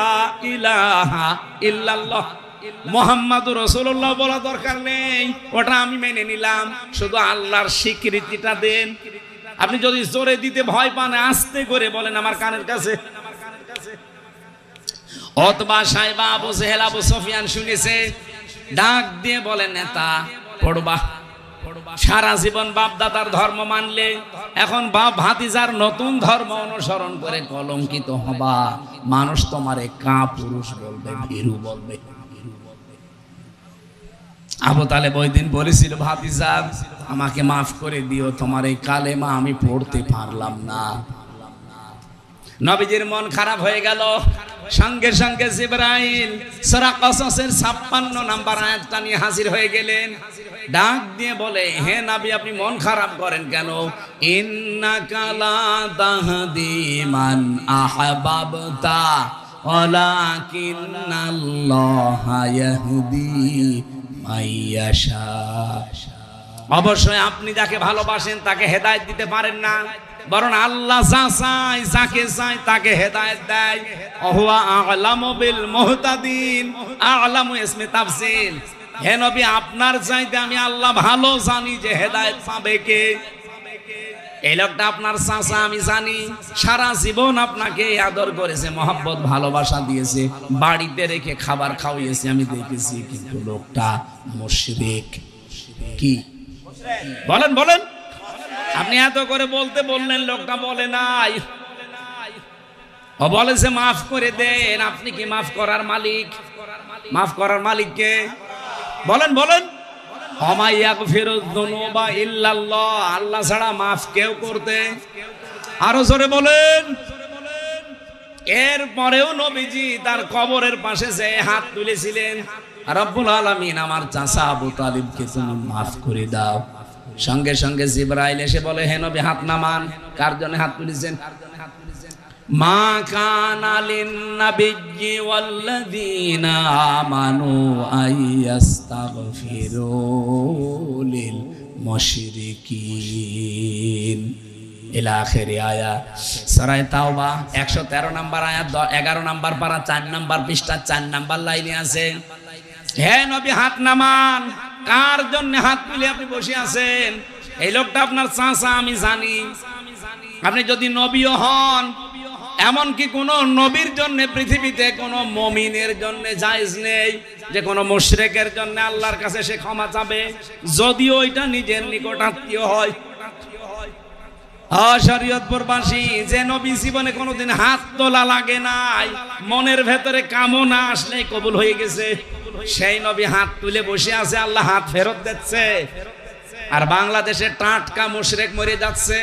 ইলাহা ইল্লাল্লাহ মুহাম্মাদুর রাসূলুল্লাহ বলা দরকার নেই, ওটা আমি মেনে নিলাম, শুধু আল্লাহর স্বীকৃতিটা দেন। আপনি যদি জোরে দিতে ভয় পান আস্তে করে বলেন আমার কানের কাছে। ওতবা সাইবা আবু জেহেল আবু সুফিয়ান শুনেছে, ডাক দিয়ে বলেন নেতা পড়বা, সারা জীবন বাপ দাদার ধর্ম মানলে এখন বাপ ভাতিজার নতুন ধর্ম অনুসরণ করে কলঙ্কিত হবা, মানুষ তোমারে কা পুরুষ বলবে, ভীরু বলবে। আবু তালেব ওই দিন বলেছিল, ভাতিজা আমাকে মাফ করে দিও, তোমার এই কালেমা আমি পড়তে পারলাম না। নবীজির মন খারাপ হয়ে গেল, সঙ্গে সঙ্গে জিবরাইল সূরা কসসের 56 নাম্বার আয়াতটা নিয়ে হাজির হয়ে গেলেন। ডাক দিয়ে বলে, হে নবী আপনি মন খারাপ করেন কেন? ইন্নাকা লা তাহদি মান আহবাবতা ওয়ালাকিন্নাল্লাহা ইয়াহদি মাইয়াশা। অবশ্যই আপনি যাকে ভালোবাসেন তাকে হেদায়েত দিতে পারেন না, বরং আল্লাহ যা চায় যাকে চায় তাকে হেদায়েত দেয়। ওহুয়া আ'লামু বিল মুহতাদিন, আ'লামু ইসমে তাফসীল। হে নবী আপনার চাইতে আমি আল্লাহ ভালো জানি যে হেদায়েত পাবে কে। এই লোকটা আপনার চাচা আমি জানি, সারা জীবন আপনাকে আদর করেছে, মহব্বত ভালোবাসা দিয়েছে, বাড়িতে রেখে খাবার খাওয়িয়েছে আমি দেখেছি, কিন্তু লোকটা মুশরিক। কি বলেন বলেন? আপনি এত করে বলতে বললেন, লোকটা বলে নাই, ও বলেছে মাফ করে দেন। আপনি কি মাফ করার মালিক? মাফ করার মালিক কে? বলেন বলেন। আল্লাহ ছাড়া মাফ কেউ করতে, আরো জোরে বলেন। এরপরেও নবীজি তার কবরের পাশে যে হাত তুলেছিলেন, রব্বুল আলামিন আমার চাচা আবু তালিবকে তুমি মাফ করে দাও। সঙ্গে সঙ্গে জিবরাইল এসে বলে, হে নবী হাত নামান। কার জন্য হাত তুলেছেন? মা কানা লিন-নাবিয়্যি ওয়াল্লাযীনা আমানু আইয়াস্তাগফিরু লিল মুশরিকিন ইলা আখির আয়াত। সূরা তাওবা 113 নম্বর আয়াত, 11 নম্বর পারা, 4 নম্বর পৃষ্ঠা, 4 নম্বর লাইনে আছে। হে নবী হাত নামান। কার জন্য হাত তুলে আপনি বসে আছেন? এই লোকটা আপনার চাচা আমি জানি। আপনি যদি নবীও হন, এমনকি কোন নবীর জন্য পৃথিবীতে কোন মুমিনের জন্য জায়েজ নেই যে কোন মুশরিকের জন্য আল্লাহর কাছে সে ক্ষমা চাবে, যদিও এটা নিজের নিকটাত্মীয় হয়। শরীয়তপুরবাসী যে নবী জীবনে কোনোদিন হাত তোলা লাগে নাই, মনের ভেতরে কামনা আসলেই কবুল হয়ে গেছে, সেই নবী হাত তুলে বসে আছে, আল্লাহ হাত ফেরত দিচ্ছে। আর বাংলাদেশে টাটকা মুশরিক মরে যাচ্ছে,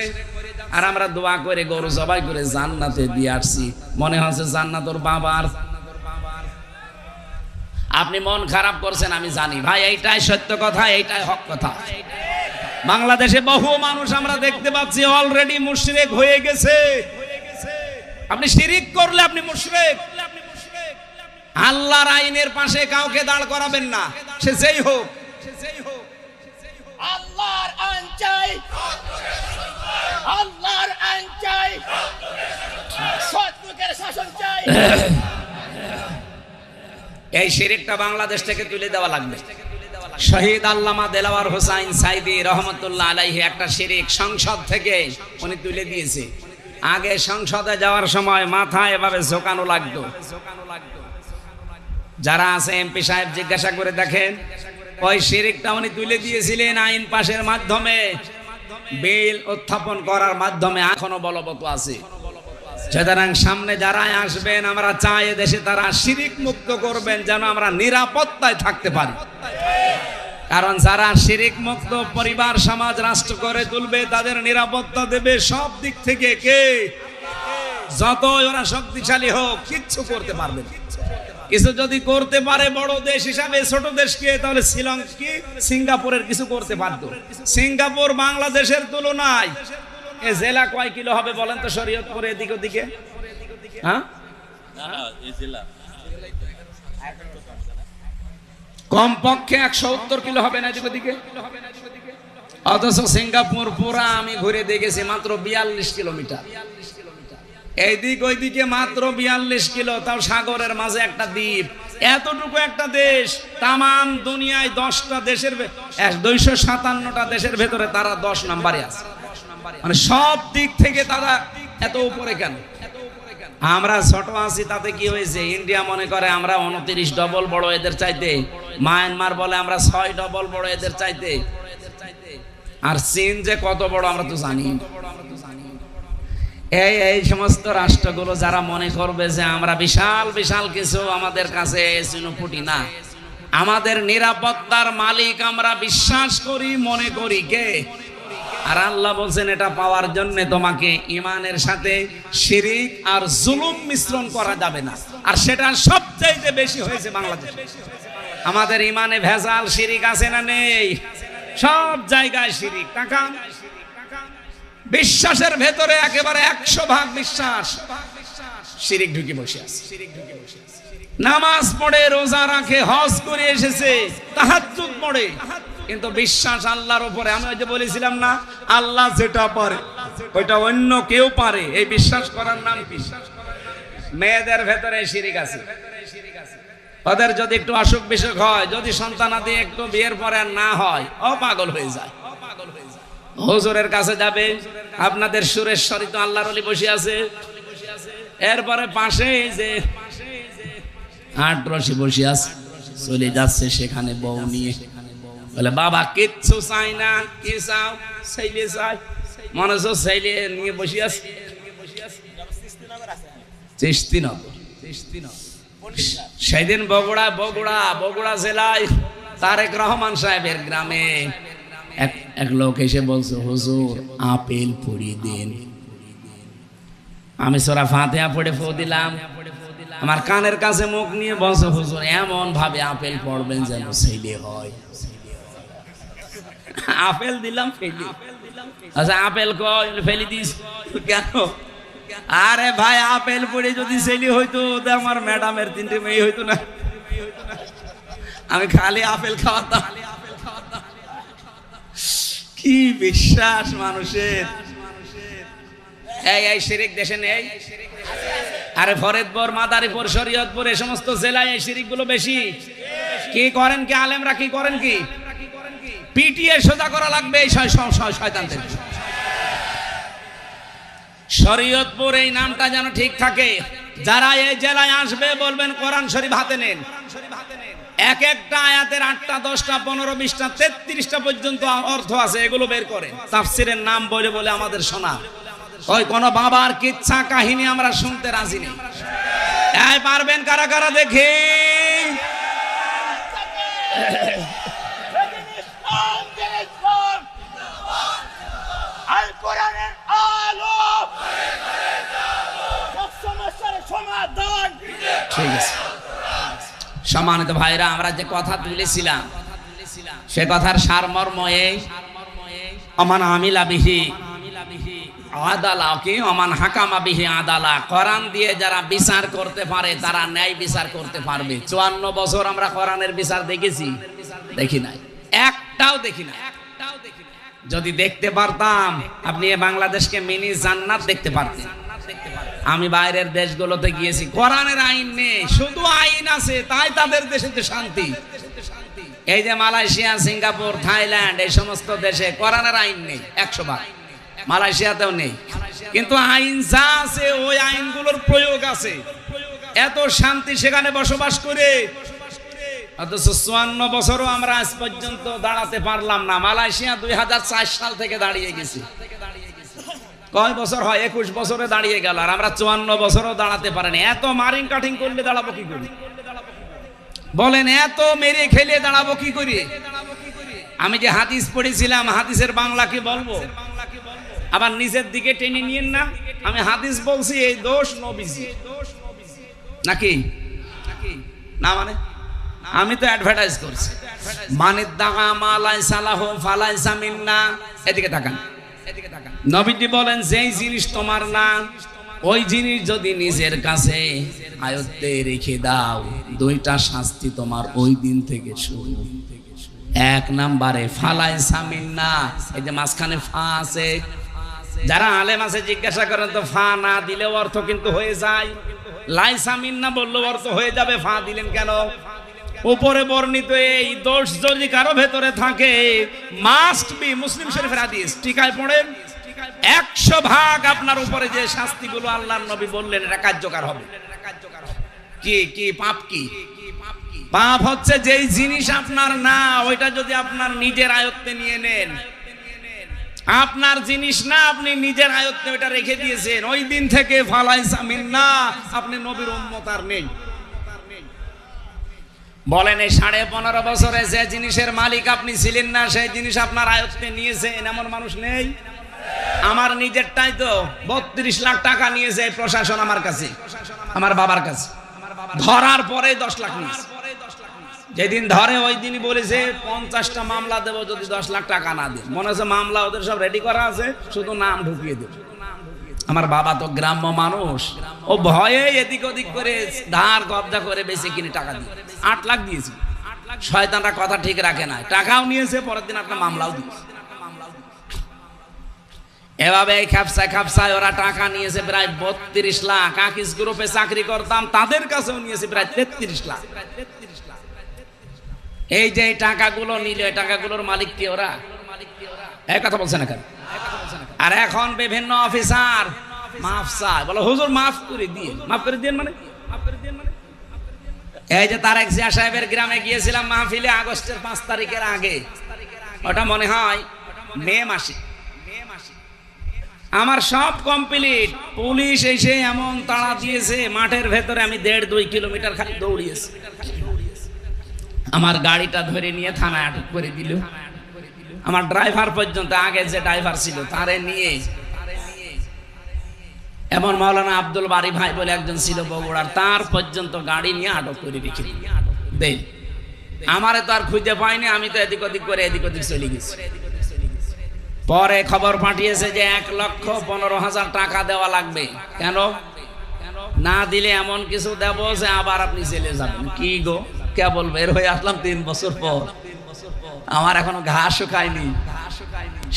আর আমরা দোয়া করে গরু জবাই করে জান্নাতে দিয়ে আসছি, মনে হচ্ছে জান্নাত ওর বাবার। আপনি মন খারাপ করছেন আমি জানি ভাই, এইটাই সত্য কথা, এইটাই হক কথা। বাংলাদেশে বহু মানুষ আমরা দেখতে পাচ্ছি অলরেডি মুশরিক হয়ে গেছে। আপনি শিরিক করলে আপনি মুশরিক। আল্লাহর আইনের পাশে কাউকে দাঁড় করাবেন না, সে যেই হোক। আল্লাহর আইন চাই, আল্লাহর আইন চাই, সৎলোকের শাসন চাই। এই শিরিকটা বাংলাদেশ থেকে তুলে দেওয়া লাগবে। শহীদ আল্লামা দেলাওয়ার হোসাইন সাইদি রহমতুল্লাহ আলাইহি একটা শিরিক সংসদ থেকে উনি তুলে দিয়েছে। আগে সংসদে যাওয়ার সময় মাথায় এভাবে ঝোকানো লাগতো। যারা আছে এমপি সাহেব জিজ্ঞাসা করে দেখেন, ওই শিরিকটা উনি তুলে দিয়েছিলেন আইন পাশের মাধ্যমে, বিল উত্থাপন করার মাধ্যমে, এখনো বলবৎ আছে। সুতরাং সামনে যারা আসবেন আমরা চাই দেশে তারা শিরিক মুক্ত করবেন, যেন আমরা নিরাপত্তায় থাকতে পারি। কারণ যারা শিরিক মুক্ত পরিবার সমাজ রাষ্ট্র করে তুলবে, তাদের নিরাপত্তা দেবে সব দিক থেকে কে? যতই ওরা শক্তিশালী হোক কিচ্ছু করতে পারবে না। কিছু যদি করতে পারে বড় দেশ হিসাবে ছোট দেশকে, তাহলে শ্রীলঙ্কা কি সিঙ্গাপুরের কিছু করতে পারত। সিঙ্গাপুর বাংলাদেশের তুলনায় এ জেলা কয় কিলো হবে বলেন তো শরীয়তপুর এদিকে ওদিকে? হ্যাঁ, কমপক্ষে 170 কিলো হবে না এদিকে ওদিকে। অথচ সিঙ্গাপুর পুরা আমি ঘুরে দেখেছি মাত্র 42 কিলোমিটার, এইদিক ওইদিকে মাত্র 42 কিলো, তাও সাগরের মাঝে একটা দ্বীপ। এতটুকু একটা দেশ তামাম দুনিয়ায় 10টা দেশের 257টা দেশের ভেতরে তারা 10 নম্বরে আছে। মানে সব দিক থেকে তারা এত উপরে কেন? আমরা ছোট আছি, তাতে কি হয়েছে? ইন্ডিয়া মনে করে আমরা 29 ডবল বড় এদের চাইতে, মায়ানমার বলে আমরা 6 ডবল বড় এদের চাইতে, আর চীন যে কত বড় আমরা তো জানি। এই সমস্ত রাষ্ট্রগুলো যারা মনে করবে যে আমরা বিশাল বিশাল কিছু, আমাদের কাছে চিনুপুটি না, আমাদের নিরাপত্তার মালিক আমরা বিশ্বাস করি, মনে করি কে? আর আল্লাহ বলছেন এটা পাওয়ার জন্য তোমাকে ইমানের সাথে শিরিক আর জুলুম মিশ্রণ করা যাবে না। আর সেটা সবচেয়ে বেশি হয়েছে বাংলাদেশে। আমাদের ইমানে ভেজাল শিরিক আছে না নেই? সব জায়গায় শিরিক। টাকা বিশ্বাসের ভেতরে একেবারে 100% বিশ্বাস, শিরিক ঢুকে বসে আছে। নামাজ পড়ে, রোজা রাখে, হজ করে এসেছে, তাহাজ্জুদ পড়ে, কিন্তু বিশ্বাস আল্লাহর উপরে। আমি ওই যে বলেছিলাম না, আল্লাহ যেটা পারে ওইটা অন্য কেউ পারে, এই বিশ্বাস করার নাম কি? মেয়েদের ভেতরে শিরিক আছে। ওদের যদি একটু অসুখ বিসুখ হয়, যদি সন্তানাদি একটু বিয়ের পরে আর না হয়, ও পাগল হয়ে যায়। হুজুরের কাছে যাবে, আপনাদের সুরেশ্বরী তো আল্লাহর ওলি বসে আছে, এরপরে পাশে এই যে আটরসি বসে আছে, চলে যাচ্ছে সেখানে বউ নিয়ে, বলে বাবা কিচ্ছু চাই না, কি চাও? ছেলে চাই। মনে হচ্ছে ছেলে নিয়ে বসে আছে। সেদিন বগুড়া জেলায় তারেক রহমান সাহেবের গ্রামে এক লোক এসে বলছে, হুজুর আপেল পড়িয়ে দেন। আমি সূরা ফাতিহা পড়ে ফু দিলাম, আমার কানের কাছে মুখ নিয়ে বলছে, হুজুর এমন ভাবে আপেল পড়বেন যেন ছেলে হয়। আপেল দিলাম, ফেলি। আচ্ছা আপেল কই? ফেলি দিস কেন? আরে ভাই, আপেল পড়ে যদি ছেলে হইতো, আমার ম্যাডামের 3টে মেয়ে হইতো না, আমি খালি আপেল খাওয়াতাম। কি বিশ্বাস মানুষের! এই শিরিক দেশে নেই? আরে ফরিদপুর, মাদারীপুর, শরীয়তপুর, এই সমস্ত জেলায় এই শিরিক গুলো বেশি। কি করেন কি আলেমরা? কি করেন কি? পিটিয়ে সোজা করা লাগবে এই শয়তানদের। শরীয়তপুর এই নামটা যেন ঠিক থাকে। যারা এই জেলায় আসবে বলবেন কোরআন শরীফ হাতে নেন। এক একটা আয়াতের 8টা 10টা 15 20টা 33টা পর্যন্ত অর্থ আছে, এগুলো বের করেন। তাফসিরের নাম বলে বলে আমাদের শোনা, ওই কোন বাবার কিচ্ছা কাহিনী আমরা শুনতে রাজি নেই। এই পারবেন কারা কারা দেখি? আল কোরআনের আলো সমস্যার সমাধান। ঠিক আছে সম্মানিত ভাইরা, আমরা যে কথা তুলেছিলাম সে কথার সারমর্ম এই, আমান আমিলা বিহি আদালা কি আমান হাকামা বিহি আদালা। কোরআন দিয়ে যারা বিচার করতে পারে তারা ন্যায় বিচার করতে পারবে। 54 বছর আমরা কোরআনের বিচার দেখেছি? দেখি নাই, একটাও দেখি না। যদি দেখতে পারতাম, আপনি বাংলাদেশকে মিনি জান্নাত দেখতে পারতেন। আমি বাইরের দেশগুলোতে গিয়েছি, কোরআনের আইন নেই, শুধু আইন আছে, তাই তাদের দেশে শান্তি। এই যে মালয়েশিয়া, সিঙ্গাপুর, থাইল্যান্ড, এই সমস্ত দেশে কোরআনের আইন নেই 100 মালয়েশিয়াতেও নেই, কিন্তু আইন যা আছে ওই আইনগুলোর প্রয়োগ আছে। এত শান্তি সেখানে বসবাস করে, অথচ 54 বছরও আমরা আজ পর্যন্ত দাঁড়াতে পারলাম না। মালয়েশিয়া 2004 সাল থেকে দাঁড়িয়ে গেছি। কয় বছর হয়? 21 বছরে দাঁড়িয়ে গেল, আর আমরা 54 বছরও দাঁড়াতে পারিনি। এত মারিং কাটিং করলে দাঁড়াবো কি করি বলেন? এত মেরে খেলে দাঁড়াবো কি করি? আমি যে হাদিস পড়েছিলাম, হাদিসের বাংলা কি বলবো? আবার নিজের দিকে টেনে নিয়েন না। আমি হাদিস বলছি, এই দোষ নবীজি নাকি? না মানে আমি তো অ্যাডভার্টাইজ করছি, মানিদ দাগা মালাই সালাহ ফালাইসা মিন্না। এদিকে তাকান, এদিকে তাকান। নবীজি বলেন যেই জিনিস তোমার না, ওই জিনিস যদি নিজের কাছে আয়ত্তে রেখে দাও, দুইটা শাস্তি তোমার ওই দিন থেকে শুরু। এক নাম্বারে ফালাইসা মিন্না, এই যে মাঝখানে ফা আছে, যারা আলেম আছে জিজ্ঞাসা করেন তো ফা না দিলেও অর্থ কিন্তু হয়ে যায়, লাইসা মিন্না বললেও অর্থ হয়ে যাবে, ফা দিলেন কেন? উপরে বর্ণিত এই দোষ যদি কারো ভেতরে থাকে, মাস্ট বি, মুসলিম শরীফের হাদিস, টিকায় পড়েন, 100% আপনার উপরে যে শাস্তিগুলো আল্লাহর নবী বললেন এটা কার্যকর হবে। কি কি পাপ? কি পাপ হচ্ছে যেই জিনিস আপনার না, ওইটা যদি আপনার নিজের আয়ত্তে নিয়ে নেন। আপনার জিনিস না, আপনি নিজের আয়ত্তে ওইটা রেখে দিয়েছেন, ওই দিন থেকে ফালাইসা মিন্না, আপনি নবীর উম্মত আর নেই। বলেন এই 15.5 বছরে যে জিনিসের মালিক আপনি ছিলেন না, সেই জিনিস আপনার আয়ত্তে নিয়েছেন এমন মানুষ নেই। আমার নিজেরটাই তো 32 লাখ টাকা নিয়েছে এই প্রশাসন আমার কাছে, আমার বাবার কাছে, ধরার পরে 10 লাখ নিয়েছে। যেদিন ধরে ওই দিনই বলেছে 50টা মামলা দেবো যদি 10 লাখ টাকা না দেয়। মনে হচ্ছে মামলা ওদের সব রেডি করা আছে, শুধু নাম ঢুকিয়ে দেবে। আমার বাবা তো গ্রাম্য মানুষ, ও ভয়ে এদিক ওদিক করে ধার কবজা করে বেশি কিনে টাকা দিয়ে 8 লাখ দিয়েছি। শয়তানরা কথা ঠিক রাখে না, টাকাও নিয়েছে, পরের দিন একটা মামলাও দিয়েছে। এভাবে এই খাপসায় খাপসায় ওরা টাকা নিয়েছে প্রায় 32 লাখ। আকিস গ্রুপে চাকরি করতাম, তাদের কাছেও নিয়েছে প্রায় 33 লাখ। এই যে টাকাগুলো নিল, এই টাকাগুলোর মালিক কি ওরা? এই কথা বলছে না কেন? আর এখন বিভিন্ন অফিসার মাফ চায়, বলো হুজুর মাফ করে দিয়ে, মাফ করে দিন মানে এই যে তারেক জিয়া সাহেবের গ্রামে গিয়েছিলাম মাহফিলে, আগস্টের 5 তারিখের আগে, ওটা মনে হয় মে মাসে। আমার সব কমপ্লিট, পুলিশ এসে এমন তাড়া দিয়েছে মাঠের ভেতরে, আমি 1.5-2 কিলোমিটার খালি দৌড়িয়েছি। আমার গাড়িটা ধরে নিয়ে থানায় আটক করে দিল। আমার ড্রাইভার পর্যন্ত, আগে যে ড্রাইভার ছিল তারে নিয়ে, এমন মাওলানা আব্দুল বারি ভাই বলে একজন ছিল বগুড়ার, তার পর্যন্ত গাড়ি নিয়ে আটক করে রেখে দেই। আমারে তো আর খুঁজে পাইনি, আমি তো এদিক ওদিক করে এদিক ওদিক চলে গেছি। পরে খবর পাঠিয়েছে যে 1,15,000 টাকা দেওয়া লাগবে। কেন? না দিলে এমন কিছু দেব যে আবার আপনি জেলে যাবেন। কি গো, কেবল বের হয়ে আসলাম 3 বছর পর, আমার এখনো ঘাস শুকায়নি।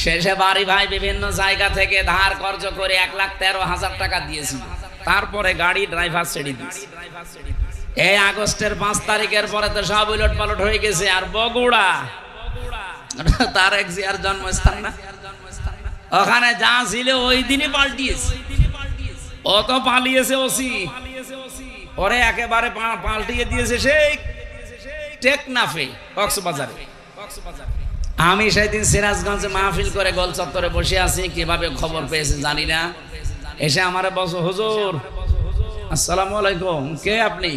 শেষে বাড়ি ভাই বিভিন্ন জায়গা থেকে ধার কর্জ করে 1,13,000 টাকা দিয়েছি। তারপরে গাড়ি ড্রাইভার ছেড়ে দিয়েছি। এই আগস্টের 5 তারিখের পরে তো সব উলট পালট হয়ে গেছে। আর বগুড়া তারেক জিয়ার জন্মস্থান না, ওখানে যা ছিল ওই দিনই পাল্টিয়েছে। ও তো পালিয়েছে ওসি, পরে একেবারে পাল্টিয়ে দিয়েছে সেই টেকনাফে, কক্সবাজারে। আমি সেদিন সিরাজগঞ্জে মাহফিল করে গোল চত্বরে বসে আছি, কিভাবে খবর পেয়েছে জানি না, এসে আমারে বলছো হুজুর আসসালামু আলাইকুম, কে আপনি?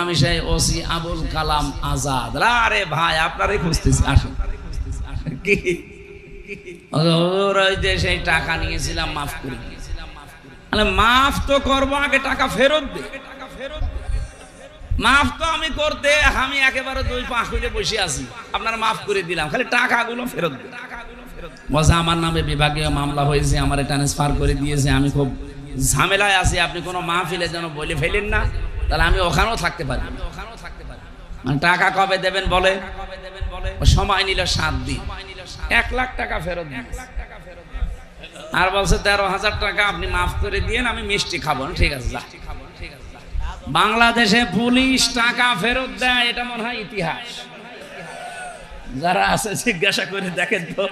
আমি সেই ওসি আবুল কালাম আজাদ। আরে ভাই আপনারই খুঁজতেছি, আসুন। কি হুজুর, ওই যে সেই টাকা নিয়েছিলাম মাফ করে দিয়েছিলাম। মাফ তো করবো, আগে টাকা ফেরত দে। মাফ তো আমি করতে, আমি একেবারে 2 পা খুলে বসে আছি, আপনার মাফ করে দিলাম, খালি টাকাগুলো ফেরত দে। বলছে আমার নামে বিভাগীয় মামলা হয়েছে, আমার ট্রান্সফার করে দিয়েছে, আমি খুব ঝামেলায় আছি, আপনি কোনো মাহফিলে যেন বলে ফেলেন না, তাহলে আমি ওখানেও থাকতে পারি। মানে টাকা কবে দেবেন বলে? সময় নিল 7 দিন, 1 লাখ টাকা ফেরত দিয়েছে। আর বলছে 13,000 টাকা আপনি মাফ করে দিয়েন, আমি মিষ্টি খাবো। ঠিক আছে, যা। বাংলাদেশে পুলিশ টাকা ফেরত দেয়, এটা মনে হয় ইতিহাস। যারা আছে জিজ্ঞাসা করে দেখেন তো,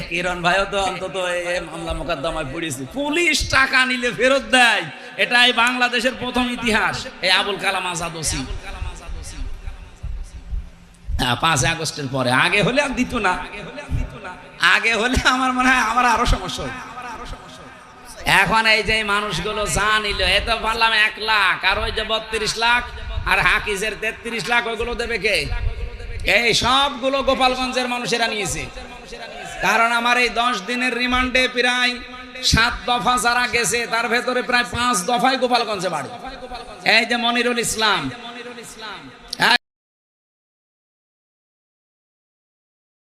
কিরণ ভাইও তো অন্তত এই মামলা মোকদ্দমায় পড়েছে, পুলিশ টাকা নিলে ফেরত দেয়, এটাই বাংলাদেশের প্রথম ইতিহাস। এই আবুল কালাম আজাদ ওসি 5 আগস্টের পরে, আগে হলে আর দিত না, আগে হলে আমার মনে হয় আমার আরো সমস্যা। এখন এই যে মানুষগুলো যা নিল, এ তো বললাম 1 লাখ, আর ওই যে 32 লাখ আর হাকিজের 33 লাখ, ওইগুলো দেবে কে? এই সবগুলো গোপালগঞ্জের মানুষেরা নিয়েছে। কারণ আমার এই 10 দিনের রিমান্ডে প্রায় 7 দফা যারা গেছে, তার ভেতরে প্রায় 5 দফায় গোপালগঞ্জে বাড়ি। এই যে মনিরুল ইসলাম,